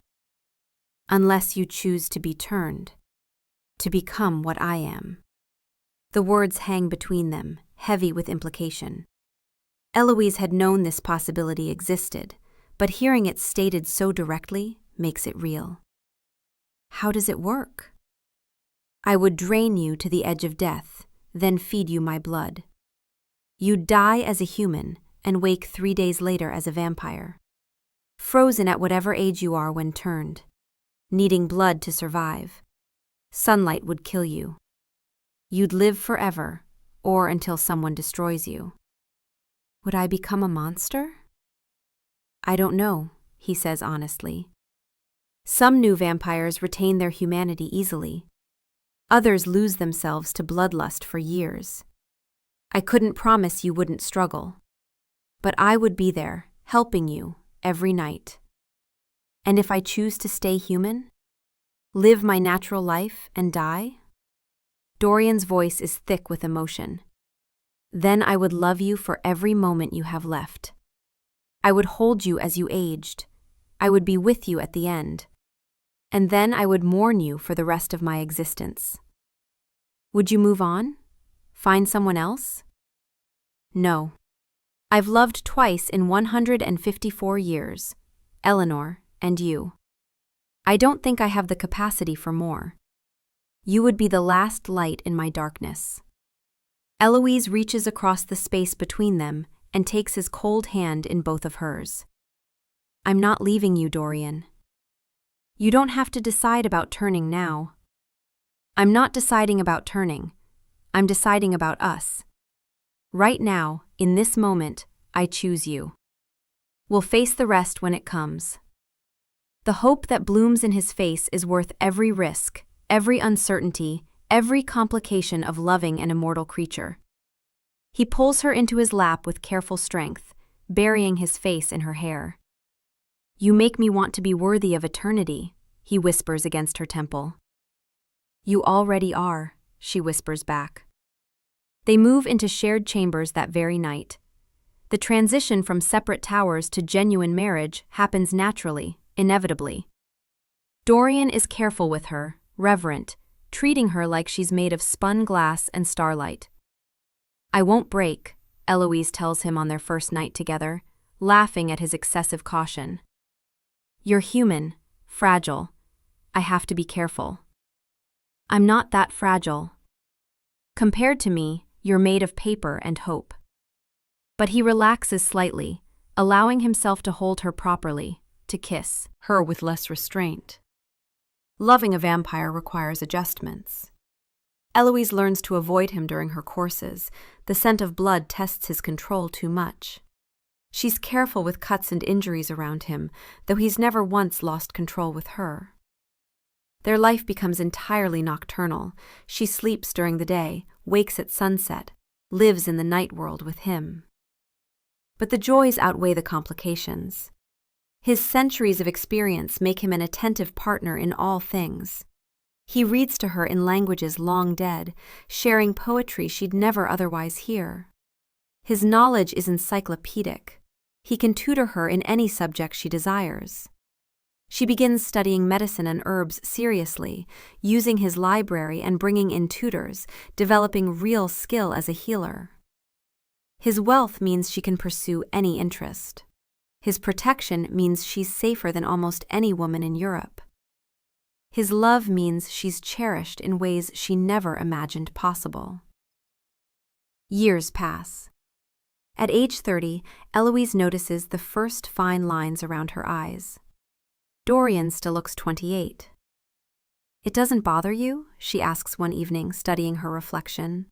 Unless you choose to be turned, to become what I am. The words hang between them, heavy with implication. Eloise had known this possibility existed, but hearing it stated so directly makes it real. How does it work? I would drain you to the edge of death, then feed you my blood. You'd die as a human and wake 3 days later as a vampire. Frozen at whatever age you are when turned, needing blood to survive. Sunlight would kill you. You'd live forever, or until someone destroys you. Would I become a monster? I don't know, he says honestly. Some new vampires retain their humanity easily. Others lose themselves to bloodlust for years. I couldn't promise you wouldn't struggle. But I would be there, helping you, every night. And if I choose to stay human, live my natural life and die? Dorian's voice is thick with emotion. Then I would love you for every moment you have left. I would hold you as you aged. I would be with you at the end. And then I would mourn you for the rest of my existence. Would you move on? Find someone else? No. I've loved twice in 154 years, Eleanor and you. I don't think I have the capacity for more. You would be the last light in my darkness. Eloise reaches across the space between them and takes his cold hand in both of hers. I'm not leaving you, Dorian. You don't have to decide about turning now. I'm not deciding about turning. I'm deciding about us. Right now, in this moment, I choose you. We'll face the rest when it comes. The hope that blooms in his face is worth every risk, every uncertainty, every complication of loving an immortal creature. He pulls her into his lap with careful strength, burying his face in her hair. You make me want to be worthy of eternity, he whispers against her temple. You already are, she whispers back. They move into shared chambers that very night. The transition from separate towers to genuine marriage happens naturally, inevitably. Dorian is careful with her, reverent, treating her like she's made of spun glass and starlight. I won't break, Eloise tells him on their first night together, laughing at his excessive caution. You're human, fragile. I have to be careful. I'm not that fragile. Compared to me, you're made of paper and hope. But he relaxes slightly, allowing himself to hold her properly, to kiss her with less restraint. Loving a vampire requires adjustments. Eloise learns to avoid him during her courses. The scent of blood tests his control too much. She's careful with cuts and injuries around him, though he's never once lost control with her. Their life becomes entirely nocturnal. She sleeps during the day, wakes at sunset, lives in the night world with him. But the joys outweigh the complications. His centuries of experience make him an attentive partner in all things. He reads to her in languages long dead, sharing poetry she'd never otherwise hear. His knowledge is encyclopedic. He can tutor her in any subject she desires. She begins studying medicine and herbs seriously, using his library and bringing in tutors, developing real skill as a healer. His wealth means she can pursue any interest. His protection means she's safer than almost any woman in Europe. His love means she's cherished in ways she never imagined possible. Years pass. At age 30, Eloise notices the first fine lines around her eyes. Dorian still looks 28. It doesn't bother you? She asks one evening, studying her reflection.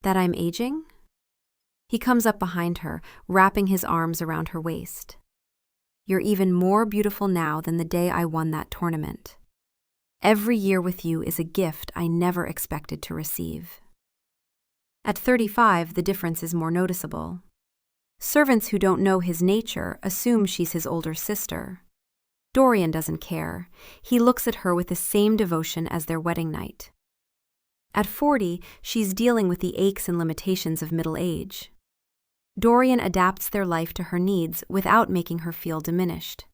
That I'm aging? He comes up behind her, wrapping his arms around her waist. You're even more beautiful now than the day I won that tournament. Every year with you is a gift I never expected to receive. At 35, the difference is more noticeable. Servants who don't know his nature assume she's his older sister. Dorian doesn't care. He looks at her with the same devotion as their wedding night. At 40, she's dealing with the aches and limitations of middle age. Dorian adapts their life to her needs without making her feel diminished.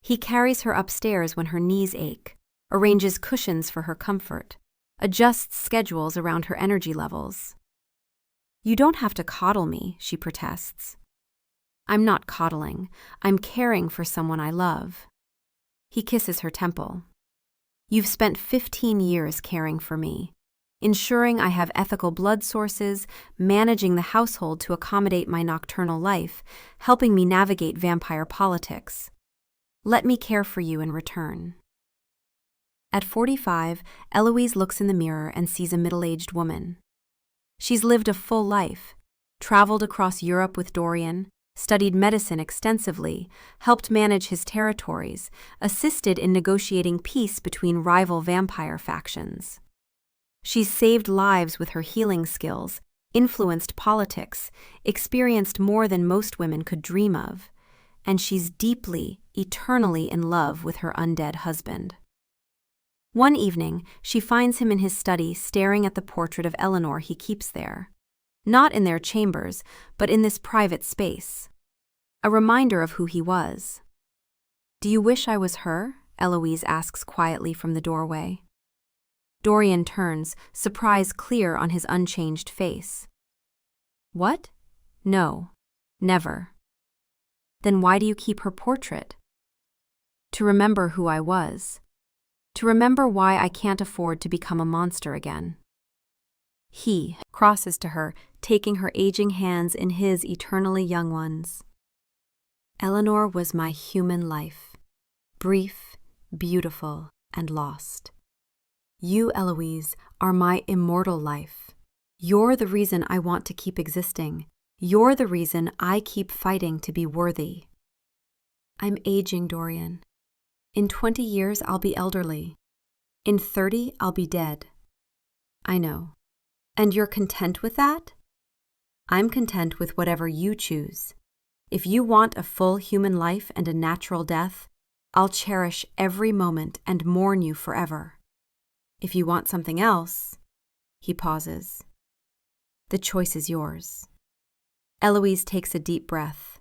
He carries her upstairs when her knees ache, arranges cushions for her comfort, adjusts schedules around her energy levels. You don't have to coddle me, she protests. I'm not coddling. I'm caring for someone I love. He kisses her temple. You've spent 15 years caring for me, ensuring I have ethical blood sources, managing the household to accommodate my nocturnal life, helping me navigate vampire politics. Let me care for you in return. At 45, Eloise looks in the mirror and sees a middle-aged woman. She's lived a full life, traveled across Europe with Dorian, studied medicine extensively, helped manage his territories, assisted in negotiating peace between rival vampire factions. She's saved lives with her healing skills, influenced politics, experienced more than most women could dream of, and she's deeply, eternally in love with her undead husband. One evening, she finds him in his study staring at the portrait of Eleanor he keeps there. Not in their chambers, but in this private space. A reminder of who he was. Do you wish I was her? Eloise asks quietly from the doorway. Dorian turns, surprise clear on his unchanged face. What? No, never. Then why do you keep her portrait? To remember who I was. To remember why I can't afford to become a monster again. He crosses to her, taking her aging hands in his eternally young ones. Eleanor was my human life, brief, beautiful, and lost. You, Eloise, are my immortal life. You're the reason I want to keep existing. You're the reason I keep fighting to be worthy. I'm aging, Dorian. In 20 years, I'll be elderly. In 30, I'll be dead. I know. And you're content with that? I'm content with whatever you choose. If you want a full human life and a natural death, I'll cherish every moment and mourn you forever. If you want something else, he pauses. The choice is yours. Eloise takes a deep breath.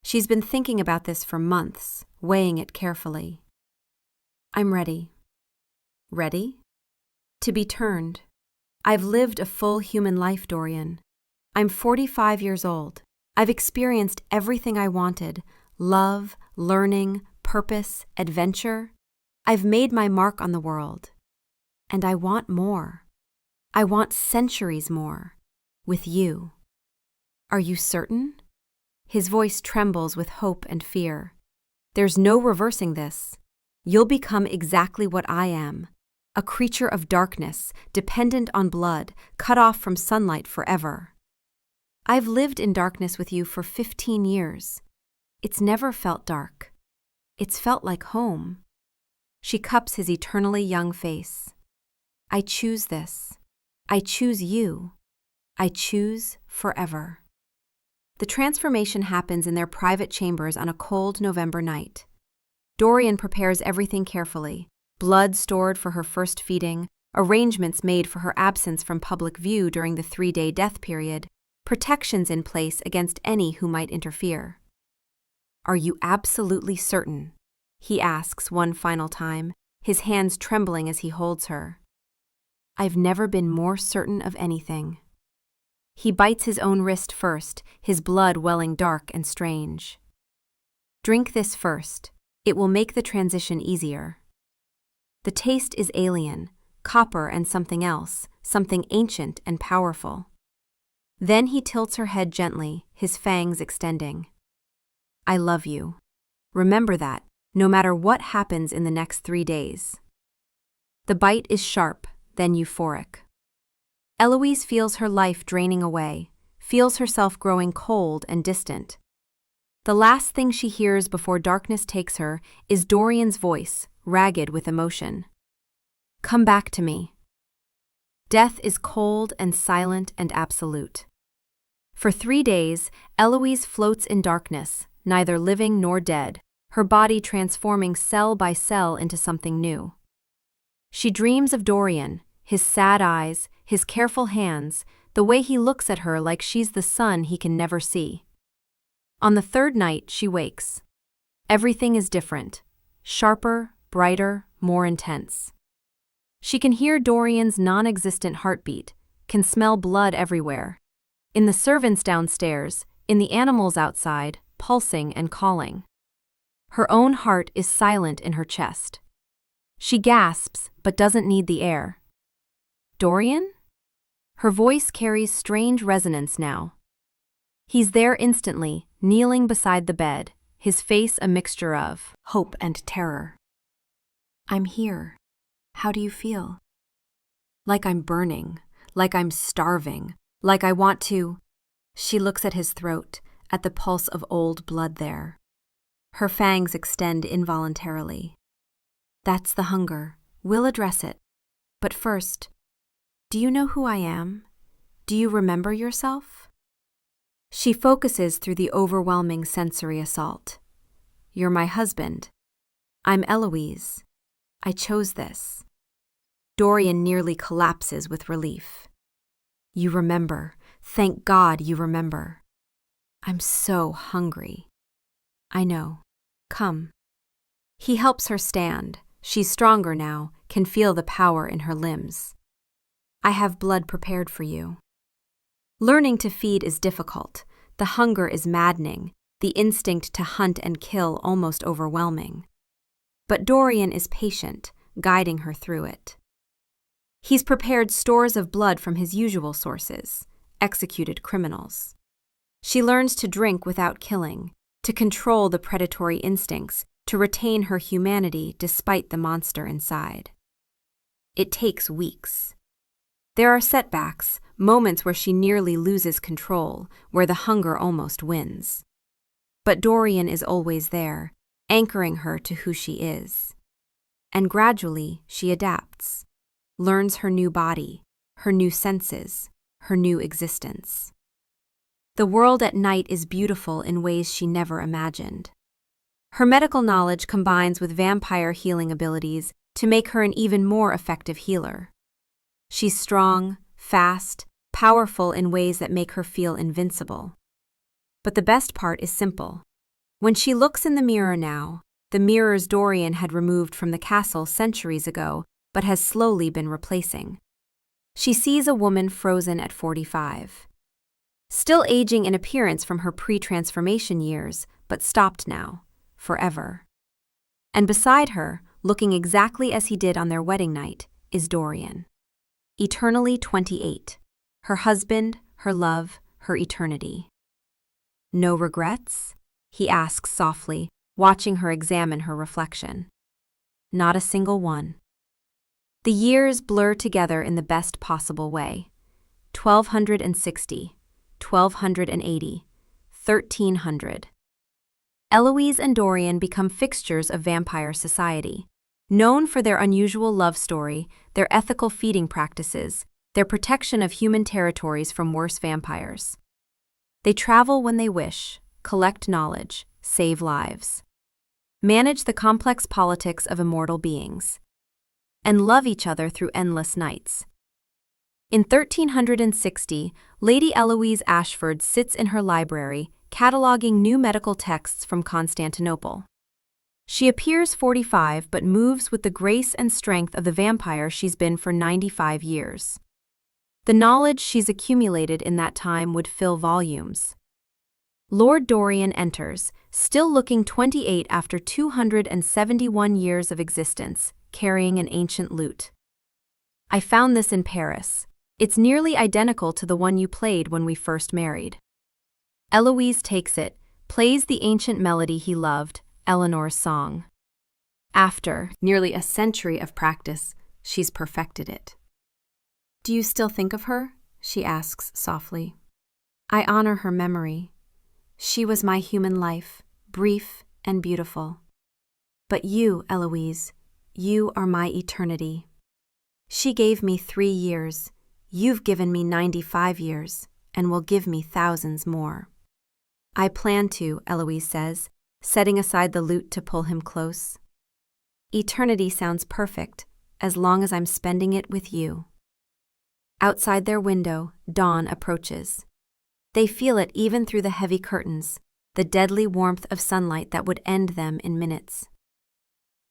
She's been thinking about this for months, weighing it carefully. I'm ready. Ready? To be turned. I've lived a full human life, Dorian. I'm 45 years old. I've experienced everything I wanted: love, learning, purpose, adventure. I've made my mark on the world. And I want more. I want centuries more. With you. Are you certain? His voice trembles with hope and fear. There's no reversing this. You'll become exactly what I am. A creature of darkness, dependent on blood, cut off from sunlight forever. I've lived in darkness with you for 15 years. It's never felt dark. It's felt like home. She cups his eternally young face. I choose this. I choose you. I choose forever. The transformation happens in their private chambers on a cold November night. Dorian prepares everything carefully: blood stored for her first feeding, arrangements made for her absence from public view during the 3-day death period, protections in place against any who might interfere. Are you absolutely certain? He asks one final time, his hands trembling as he holds her. I've never been more certain of anything. He bites his own wrist first, his blood welling dark and strange. Drink this first. It will make the transition easier. The taste is alien, copper and something else, something ancient and powerful. Then he tilts her head gently, his fangs extending. I love you. Remember that, no matter what happens in the next 3 days. The bite is sharp, then euphoric. Eloise feels her life draining away, feels herself growing cold and distant. The last thing she hears before darkness takes her is Dorian's voice, ragged with emotion. Come back to me. Death is cold and silent and absolute. For 3 days, Eloise floats in darkness, neither living nor dead, her body transforming cell by cell into something new. She dreams of Dorian, his sad eyes, his careful hands, the way he looks at her like she's the sun he can never see. On the 3rd night, she wakes. Everything is different, sharper, brighter, more intense. She can hear Dorian's non-existent heartbeat, can smell blood everywhere. In the servants downstairs, in the animals outside, pulsing and calling. Her own heart is silent in her chest. She gasps, but doesn't need the air. Dorian? Her voice carries strange resonance now. He's there instantly, kneeling beside the bed, his face a mixture of hope and terror. I'm here. How do you feel? Like I'm burning, like I'm starving, like I want to. She looks at his throat, at the pulse of old blood there. Her fangs extend involuntarily. That's the hunger. We'll address it. But first, do you know who I am? Do you remember yourself? She focuses through the overwhelming sensory assault. You're my husband. I'm Eloise. I chose this. Dorian nearly collapses with relief. You remember. Thank God you remember. I'm so hungry. I know. Come. He helps her stand. She's stronger now, can feel the power in her limbs. I have blood prepared for you. Learning to feed is difficult. The hunger is maddening, the instinct to hunt and kill almost overwhelming. But Dorian is patient, guiding her through it. He's prepared stores of blood from his usual sources, executed criminals. She learns to drink without killing, to control the predatory instincts, to retain her humanity despite the monster inside. it takes weeks. There are setbacks, moments where she nearly loses control, where the hunger almost wins. But Dorian is always there, anchoring her to who she is. And gradually, she adapts, learns her new body, her new senses, her new existence. The world at night is beautiful in ways she never imagined. Her medical knowledge combines with vampire healing abilities to make her an even more effective healer. She's strong, fast, powerful in ways that make her feel invincible. But the best part is simple. When she looks in the mirror now, the mirrors Dorian had removed from the castle centuries ago but has slowly been replacing. She sees a woman frozen at 45. Still aging in appearance from her pre-transformation years, but stopped now, forever. And beside her, looking exactly as he did on their wedding night, is Dorian. Eternally 28. Her husband, her love, her eternity. No regrets? He asks softly, watching her examine her reflection. Not a single one. The years blur together in the best possible way. 1260, 1280, 1300. Eloise and Dorian become fixtures of vampire society. Known for their unusual love story, their ethical feeding practices, their protection of human territories from worse vampires. They travel when they wish, collect knowledge, save lives, manage the complex politics of immortal beings, and love each other through endless nights. In 1360, Lady Eloise Ashford sits in her library, cataloging new medical texts from Constantinople. She appears 45 but moves with the grace and strength of the vampire she's been for 95 years. The knowledge she's accumulated in that time would fill volumes. Lord Dorian enters, still looking 28 after 271 years of existence, carrying an ancient lute. I found this in Paris. It's nearly identical to the one you played when we first married. Eloise takes it, plays the ancient melody he loved, Eleanor's song. After nearly a century of practice, she's perfected it. Do you still think of her? She asks softly. I honor her memory. She was my human life, brief and beautiful. But you, Eloise, you are my eternity. She gave me 3 years. You've given me 95 years, and will give me thousands more. I plan to, Eloise says, setting aside the lute to pull him close. Eternity sounds perfect, as long as I'm spending it with you. Outside their window, dawn approaches. They feel it even through the heavy curtains, the deadly warmth of sunlight that would end them in minutes.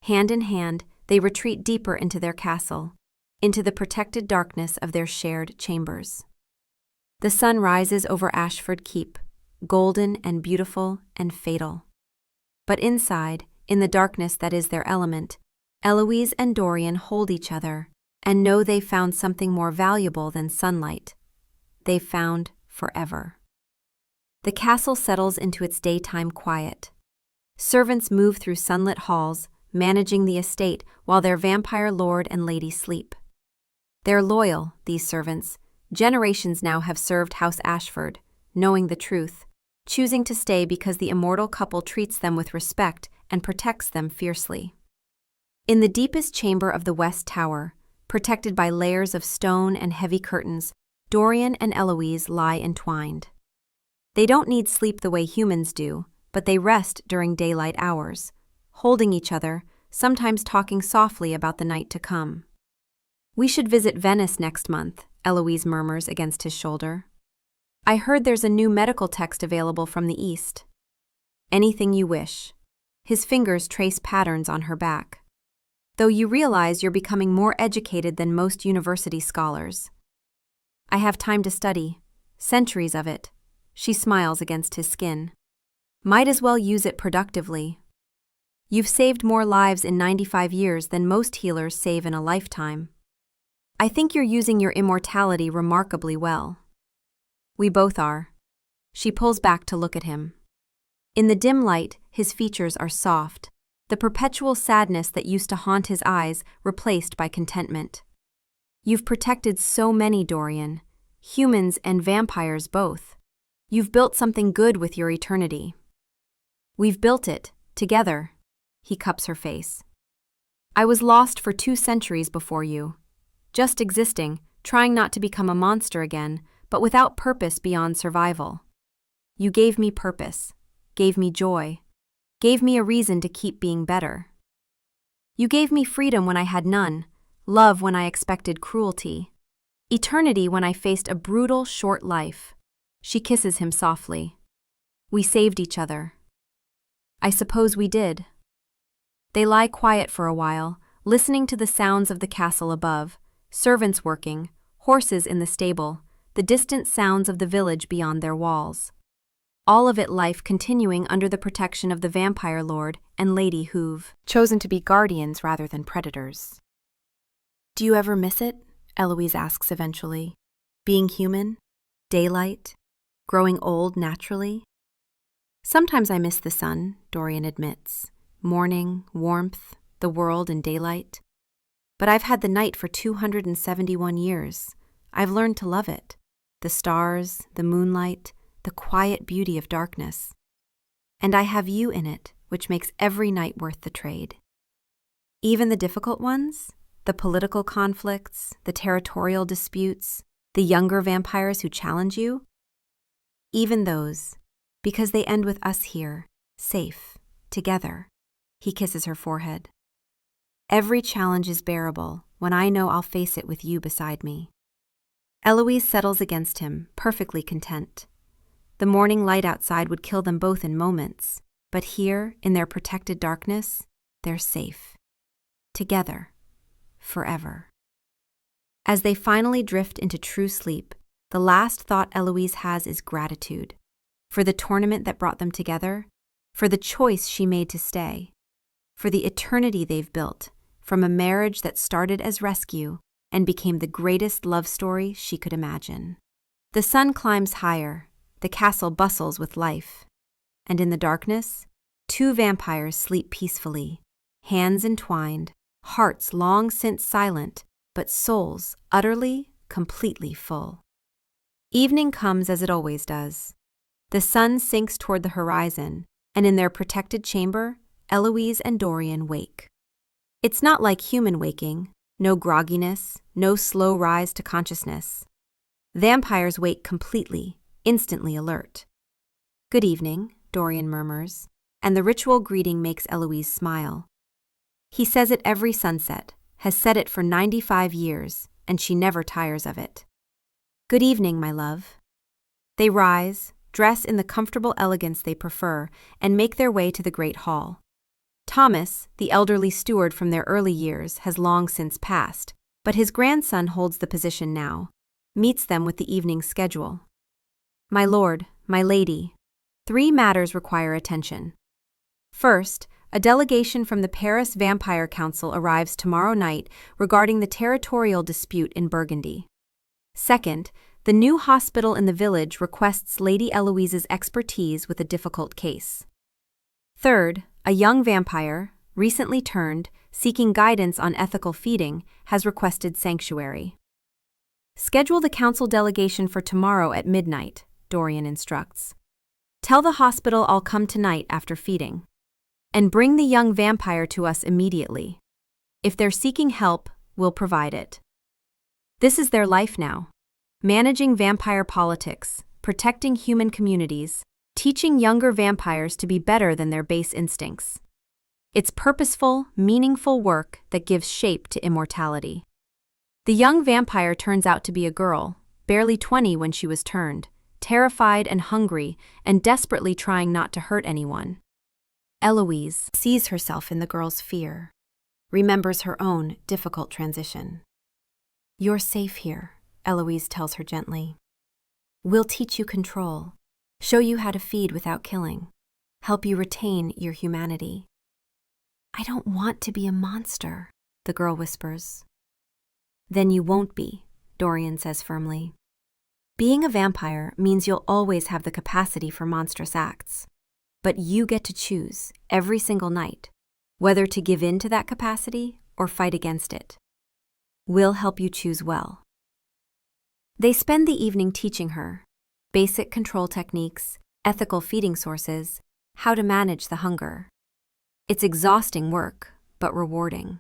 Hand in hand, they retreat deeper into their castle, into the protected darkness of their shared chambers. The sun rises over Ashford Keep, golden and beautiful and fatal. But inside, in the darkness that is their element, Eloise and Dorian hold each other and know they've found something more valuable than sunlight. They've found forever. The castle settles into its daytime quiet. Servants move through sunlit halls, managing the estate while their vampire lord and lady sleep. They're loyal, these servants. Generations now have served House Ashford, knowing the truth, choosing to stay because the immortal couple treats them with respect and protects them fiercely. In the deepest chamber of the West Tower, protected by layers of stone and heavy curtains, Dorian and Eloise lie entwined. They don't need sleep the way humans do, but they rest during daylight hours, holding each other, sometimes talking softly about the night to come. We should visit Venice next month, Eloise murmurs against his shoulder. I heard there's a new medical text available from the East. Anything you wish. His fingers trace patterns on her back. Though you realize you're becoming more educated than most university scholars. I have time to study, centuries of it. She smiles against his skin. Might as well use it productively. You've saved more lives in 95 years than most healers save in a lifetime. I think you're using your immortality remarkably well. We both are. She pulls back to look at him. In the dim light, his features are soft, the perpetual sadness that used to haunt his eyes replaced by contentment. You've protected so many, Dorian. Humans and vampires both. You've built something good with your eternity. We've built it, together. He cups her face. I was lost for 2 centuries before you. Just existing, trying not to become a monster again, but without purpose beyond survival. You gave me purpose, gave me joy, gave me a reason to keep being better. You gave me freedom when I had none, love when I expected cruelty, eternity when I faced a brutal, short life. She kisses him softly. We saved each other. I suppose we did. They lie quiet for a while, listening to the sounds of the castle above, servants working, horses in the stable, the distant sounds of the village beyond their walls. All of it life continuing under the protection of the vampire lord and Lady who've chosen to be guardians rather than predators. Do you ever miss it? Eloise asks eventually. Being human? Daylight? Growing old naturally? Sometimes I miss the sun, Dorian admits. Morning, warmth, the world in daylight. But I've had the night for 271 years. I've learned to love it. The stars, the moonlight, the quiet beauty of darkness. And I have you in it, which makes every night worth the trade. Even the difficult ones, the political conflicts, the territorial disputes, the younger vampires who challenge you, even those, because they end with us here, safe, together. He kisses her forehead. Every challenge is bearable when I know I'll face it with you beside me. Eloise settles against him, perfectly content. The morning light outside would kill them both in moments, but here, in their protected darkness, they're safe. Together. Forever. As they finally drift into true sleep, the last thought Eloise has is gratitude. For the tournament that brought them together, for the choice she made to stay, for the eternity they've built, from a marriage that started as rescue and became the greatest love story she could imagine. The sun climbs higher, the castle bustles with life, and in the darkness, 2 vampires sleep peacefully, hands entwined, hearts long since silent, but souls utterly, completely full. Evening comes as it always does. The sun sinks toward the horizon, and in their protected chamber, Eloise and Dorian wake. It's not like human waking, no grogginess, no slow rise to consciousness. Vampires wake completely, instantly alert. Good evening, Dorian murmurs, and the ritual greeting makes Eloise smile. He says it every sunset, has said it for 95 years, and she never tires of it. Good evening, my love. They rise, dress in the comfortable elegance they prefer, and make their way to the great hall. Thomas, the elderly steward from their early years, has long since passed, but his grandson holds the position now, meets them with the evening schedule. My lord, my lady, 3 matters require attention. First, a delegation from the Paris Vampire Council arrives tomorrow night regarding the territorial dispute in Burgundy. Second, the new hospital in the village requests Lady Eloise's expertise with a difficult case. Third, a young vampire, recently turned, seeking guidance on ethical feeding, has requested sanctuary. Schedule the council delegation for tomorrow at midnight, Dorian instructs. Tell the hospital I'll come tonight after feeding. And bring the young vampire to us immediately. If they're seeking help, we'll provide it. This is their life now. Managing vampire politics, protecting human communities, teaching younger vampires to be better than their base instincts. It's purposeful, meaningful work that gives shape to immortality. The young vampire turns out to be a girl, barely 20 when she was turned, terrified and hungry, and desperately trying not to hurt anyone. Eloise sees herself in the girl's fear, remembers her own difficult transition. You're safe here, Eloise tells her gently. We'll teach you control, show you how to feed without killing, help you retain your humanity. I don't want to be a monster, the girl whispers. Then you won't be, Dorian says firmly. Being a vampire means you'll always have the capacity for monstrous acts. But you get to choose, every single night, whether to give in to that capacity or fight against it. We'll help you choose well. They spend the evening teaching her basic control techniques, ethical feeding sources, how to manage the hunger. It's exhausting work, but rewarding.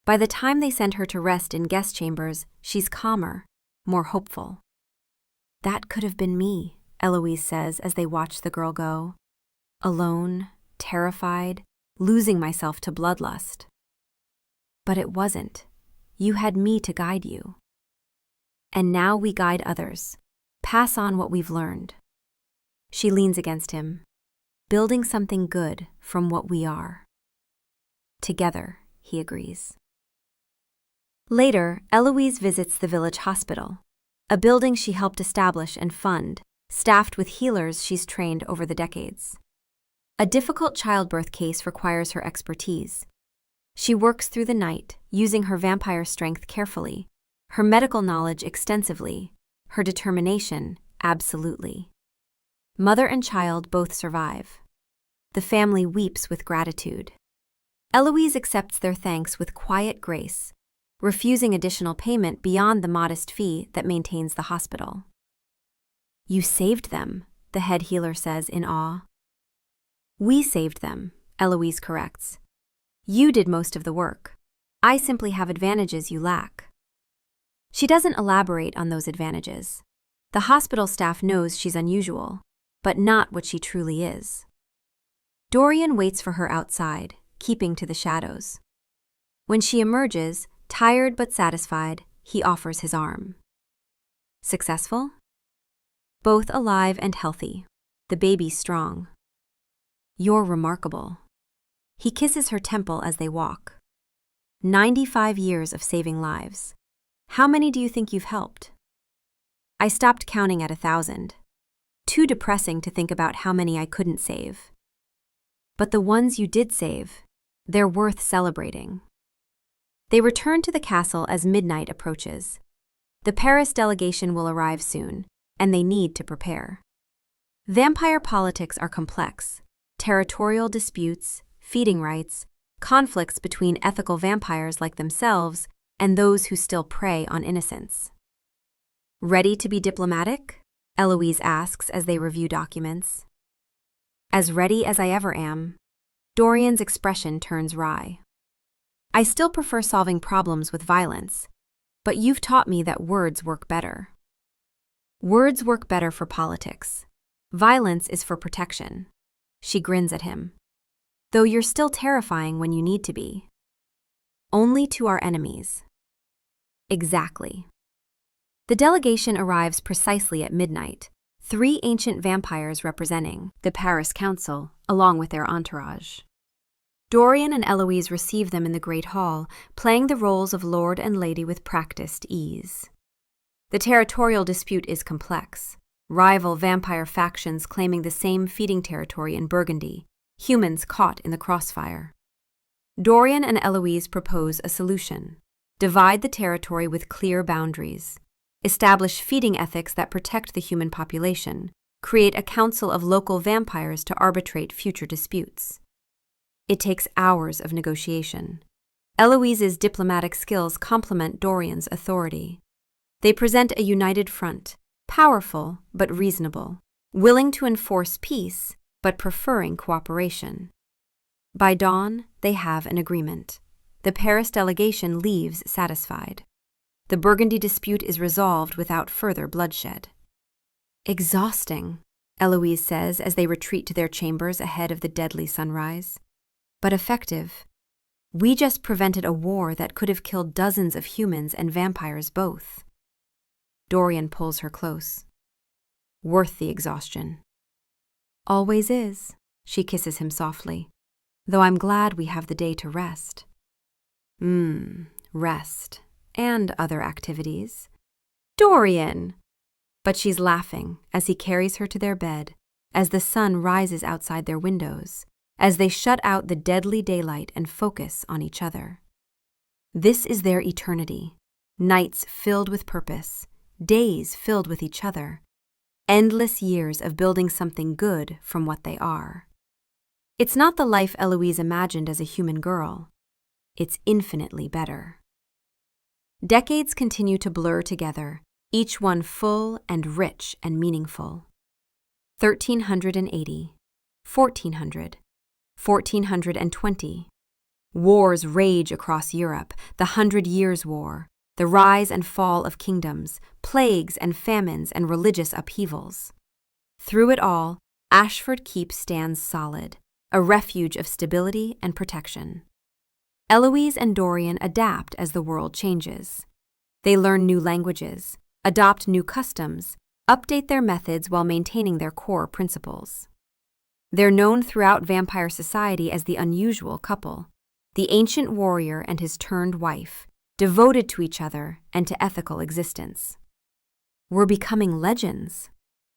By the time they send her to rest in guest chambers, she's calmer, more hopeful. That could have been me, Eloise says as they watch the girl go. Alone, terrified, losing myself to bloodlust. But it wasn't. You had me to guide you. And now we guide others. Pass on what we've learned. She leans against him, building something good from what we are. Together, he agrees. Later, Eloise visits the village hospital, a building she helped establish and fund, staffed with healers she's trained over the decades. A difficult childbirth case requires her expertise. She works through the night, using her vampire strength carefully, her medical knowledge extensively, her determination absolutely. Mother and child both survive. The family weeps with gratitude. Eloise accepts their thanks with quiet grace, refusing additional payment beyond the modest fee that maintains the hospital. You saved them, the head healer says in awe. We saved them, Eloise corrects. You did most of the work. I simply have advantages you lack. She doesn't elaborate on those advantages. The hospital staff knows she's unusual, but not what she truly is. Dorian waits for her outside, keeping to the shadows. When she emerges, tired but satisfied, he offers his arm. Successful? Both alive and healthy. The baby strong. You're remarkable. He kisses her temple as they walk. 95 years of saving lives. How many do you think you've helped? I stopped counting at 1,000. Too depressing to think about how many I couldn't save. But the ones you did save, they're worth celebrating. They return to the castle as midnight approaches. The Paris delegation will arrive soon, and they need to prepare. Vampire politics are complex. Territorial disputes, feeding rights, conflicts between ethical vampires like themselves and those who still prey on innocents. Ready to be diplomatic? Eloise asks as they review documents. As ready as I ever am. Dorian's expression turns wry. I still prefer solving problems with violence, but you've taught me that words work better. Words work better for politics. Violence is for protection. She grins at him. Though you're still terrifying when you need to be. Only to our enemies. Exactly. The delegation arrives precisely at midnight, 3 ancient vampires representing the Paris Council, along with their entourage. Dorian and Eloise receive them in the Great Hall, playing the roles of lord and lady with practiced ease. The territorial dispute is complex. Rival vampire factions claiming the same feeding territory in Burgundy, humans caught in the crossfire. Dorian and Eloise propose a solution. Divide the territory with clear boundaries. Establish feeding ethics that protect the human population. Create a council of local vampires to arbitrate future disputes. It takes hours of negotiation. Eloise's diplomatic skills complement Dorian's authority. They present a united front, powerful but reasonable, willing to enforce peace but preferring cooperation. By dawn, they have an agreement. The Paris delegation leaves satisfied. The Burgundy dispute is resolved without further bloodshed. Exhausting, Eloise says as they retreat to their chambers ahead of the deadly sunrise. But effective. We just prevented a war that could have killed dozens of humans and vampires both. Dorian pulls her close. Worth the exhaustion. Always is, she kisses him softly, though I'm glad we have the day to rest. Rest. And other activities. Dorian! But she's laughing as he carries her to their bed, as the sun rises outside their windows, as they shut out the deadly daylight and focus on each other. This is their eternity, nights filled with purpose, days filled with each other, endless years of building something good from what they are. It's not the life Eloise imagined as a human girl. It's infinitely better. Decades continue to blur together, each one full and rich and meaningful. 1380, 1400, 1420. Wars rage across Europe, the 100 Years' War, the rise and fall of kingdoms, plagues and famines and religious upheavals. Through it all, Ashford Keep stands solid, a refuge of stability and protection. Eloise and Dorian adapt as the world changes. They learn new languages, adopt new customs, update their methods while maintaining their core principles. They're known throughout vampire society as the unusual couple, the ancient warrior and his turned wife, devoted to each other and to ethical existence. "We're becoming legends,"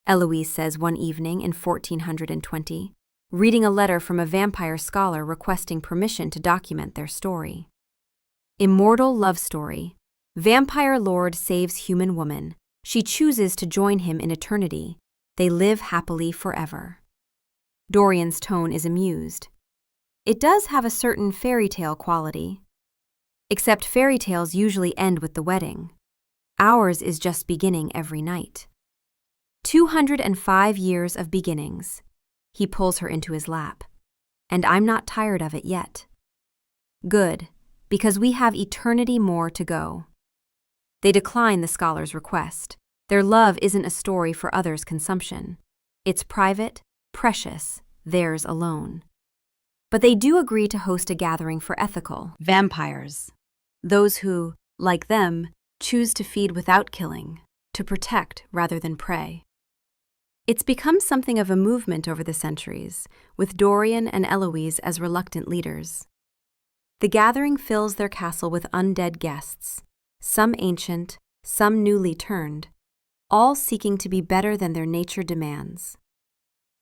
Eloise says one evening in 1420, reading a letter from a vampire scholar requesting permission to document their story. Immortal love story. Vampire lord saves human woman. She chooses to join him in eternity. They live happily forever. Dorian's tone is amused. It does have a certain fairy tale quality. Except fairy tales usually end with the wedding. Ours is just beginning every night. 205 years of beginnings. He pulls her into his lap. And I'm not tired of it yet. Good, because we have eternity more to go. They decline the scholar's request. Their love isn't a story for others' consumption. It's private, precious, theirs alone. But they do agree to host a gathering for ethical vampires, those who, like them, choose to feed without killing, to protect rather than prey. It's become something of a movement over the centuries, with Dorian and Eloise as reluctant leaders. The gathering fills their castle with undead guests, some ancient, some newly turned, all seeking to be better than their nature demands.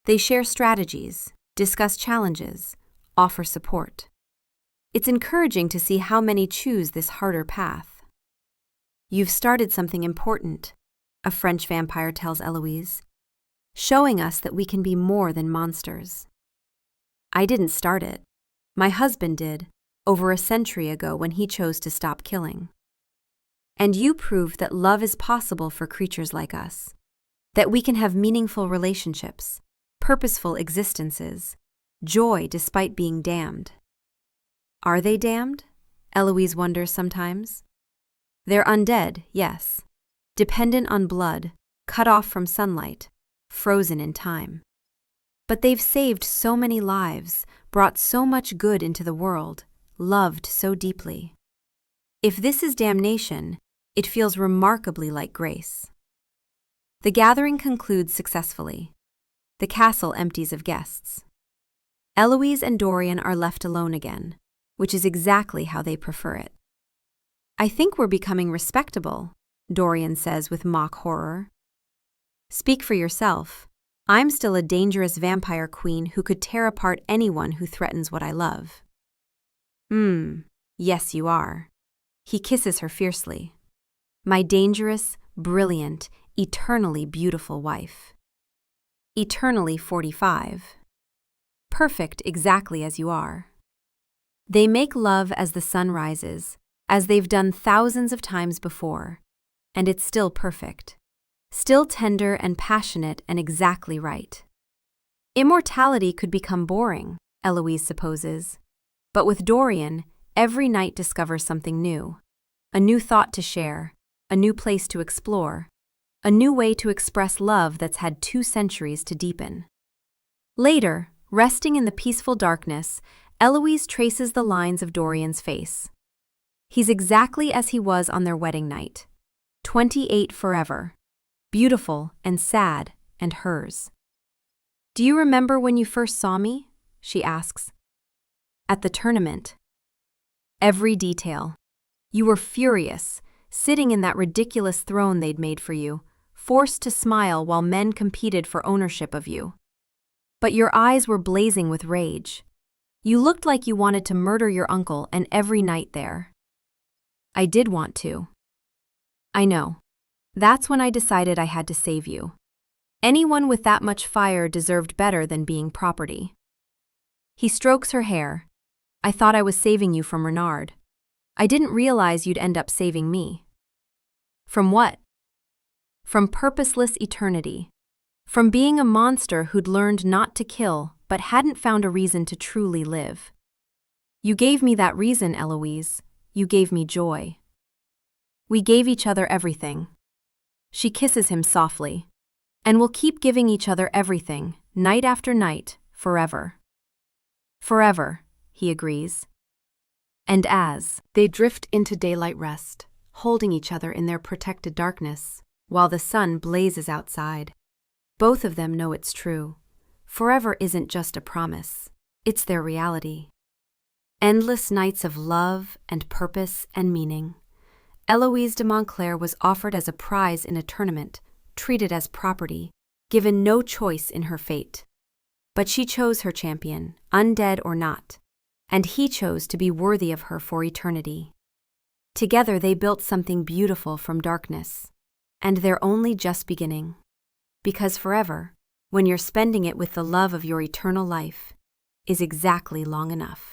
They share strategies, discuss challenges, offer support. It's encouraging to see how many choose this harder path. "You've started something important," a French vampire tells Eloise, "showing us that we can be more than monsters." "I didn't start it. My husband did, over a century ago when he chose to stop killing. And you proved that love is possible for creatures like us, that we can have meaningful relationships, purposeful existences, joy despite being damned." Are they damned? Eloise wonders sometimes. They're undead, yes, dependent on blood, cut off from sunlight, frozen in time. But they've saved so many lives, brought so much good into the world, loved so deeply. If this is damnation, it feels remarkably like grace. The gathering concludes successfully. The castle empties of guests. Eloise and Dorian are left alone again, which is exactly how they prefer it. "I think we're becoming respectable," Dorian says with mock horror. "Speak for yourself. I'm still a dangerous vampire queen who could tear apart anyone who threatens what I love." Yes you are." He kisses her fiercely. "My dangerous, brilliant, eternally beautiful wife. Eternally 45. Perfect exactly as you are." They make love as the sun rises, as they've done thousands of times before, and it's still perfect, still tender and passionate and exactly right. Immortality could become boring, Eloise supposes, but with Dorian, every night discovers something new, a new thought to share, a new place to explore, a new way to express love that's had 2 centuries to deepen. Later, resting in the peaceful darkness, Eloise traces the lines of Dorian's face. He's exactly as he was on their wedding night, 28 forever, beautiful and sad and hers. "Do you remember when you first saw me?" she asks. "At the tournament." "Every detail. You were furious, sitting in that ridiculous throne they'd made for you, forced to smile while men competed for ownership of you. But your eyes were blazing with rage. You looked like you wanted to murder your uncle and every knight there." "I did want to." "I know. That's when I decided I had to save you. Anyone with that much fire deserved better than being property." He strokes her hair. "I thought I was saving you from Renard." I didn't realize you'd end up saving me. From what? From purposeless eternity. From being a monster who'd learned not to kill but hadn't found a reason to truly live. You gave me that reason, Eloise. You gave me joy. We gave each other everything. She kisses him softly. And we'll keep giving each other everything, night after night, forever. Forever, he agrees. And as they drift into daylight rest, holding each other in their protected darkness, while the sun blazes outside, both of them know it's true. Forever isn't just a promise, it's their reality. Endless nights of love and purpose and meaning. Eloise de Montclair was offered as a prize in a tournament, treated as property, given no choice in her fate. But she chose her champion, undead or not, and he chose to be worthy of her for eternity. Together they built something beautiful from darkness, and they're only just beginning. Because forever, when you're spending it with the love of your eternal life, is exactly long enough.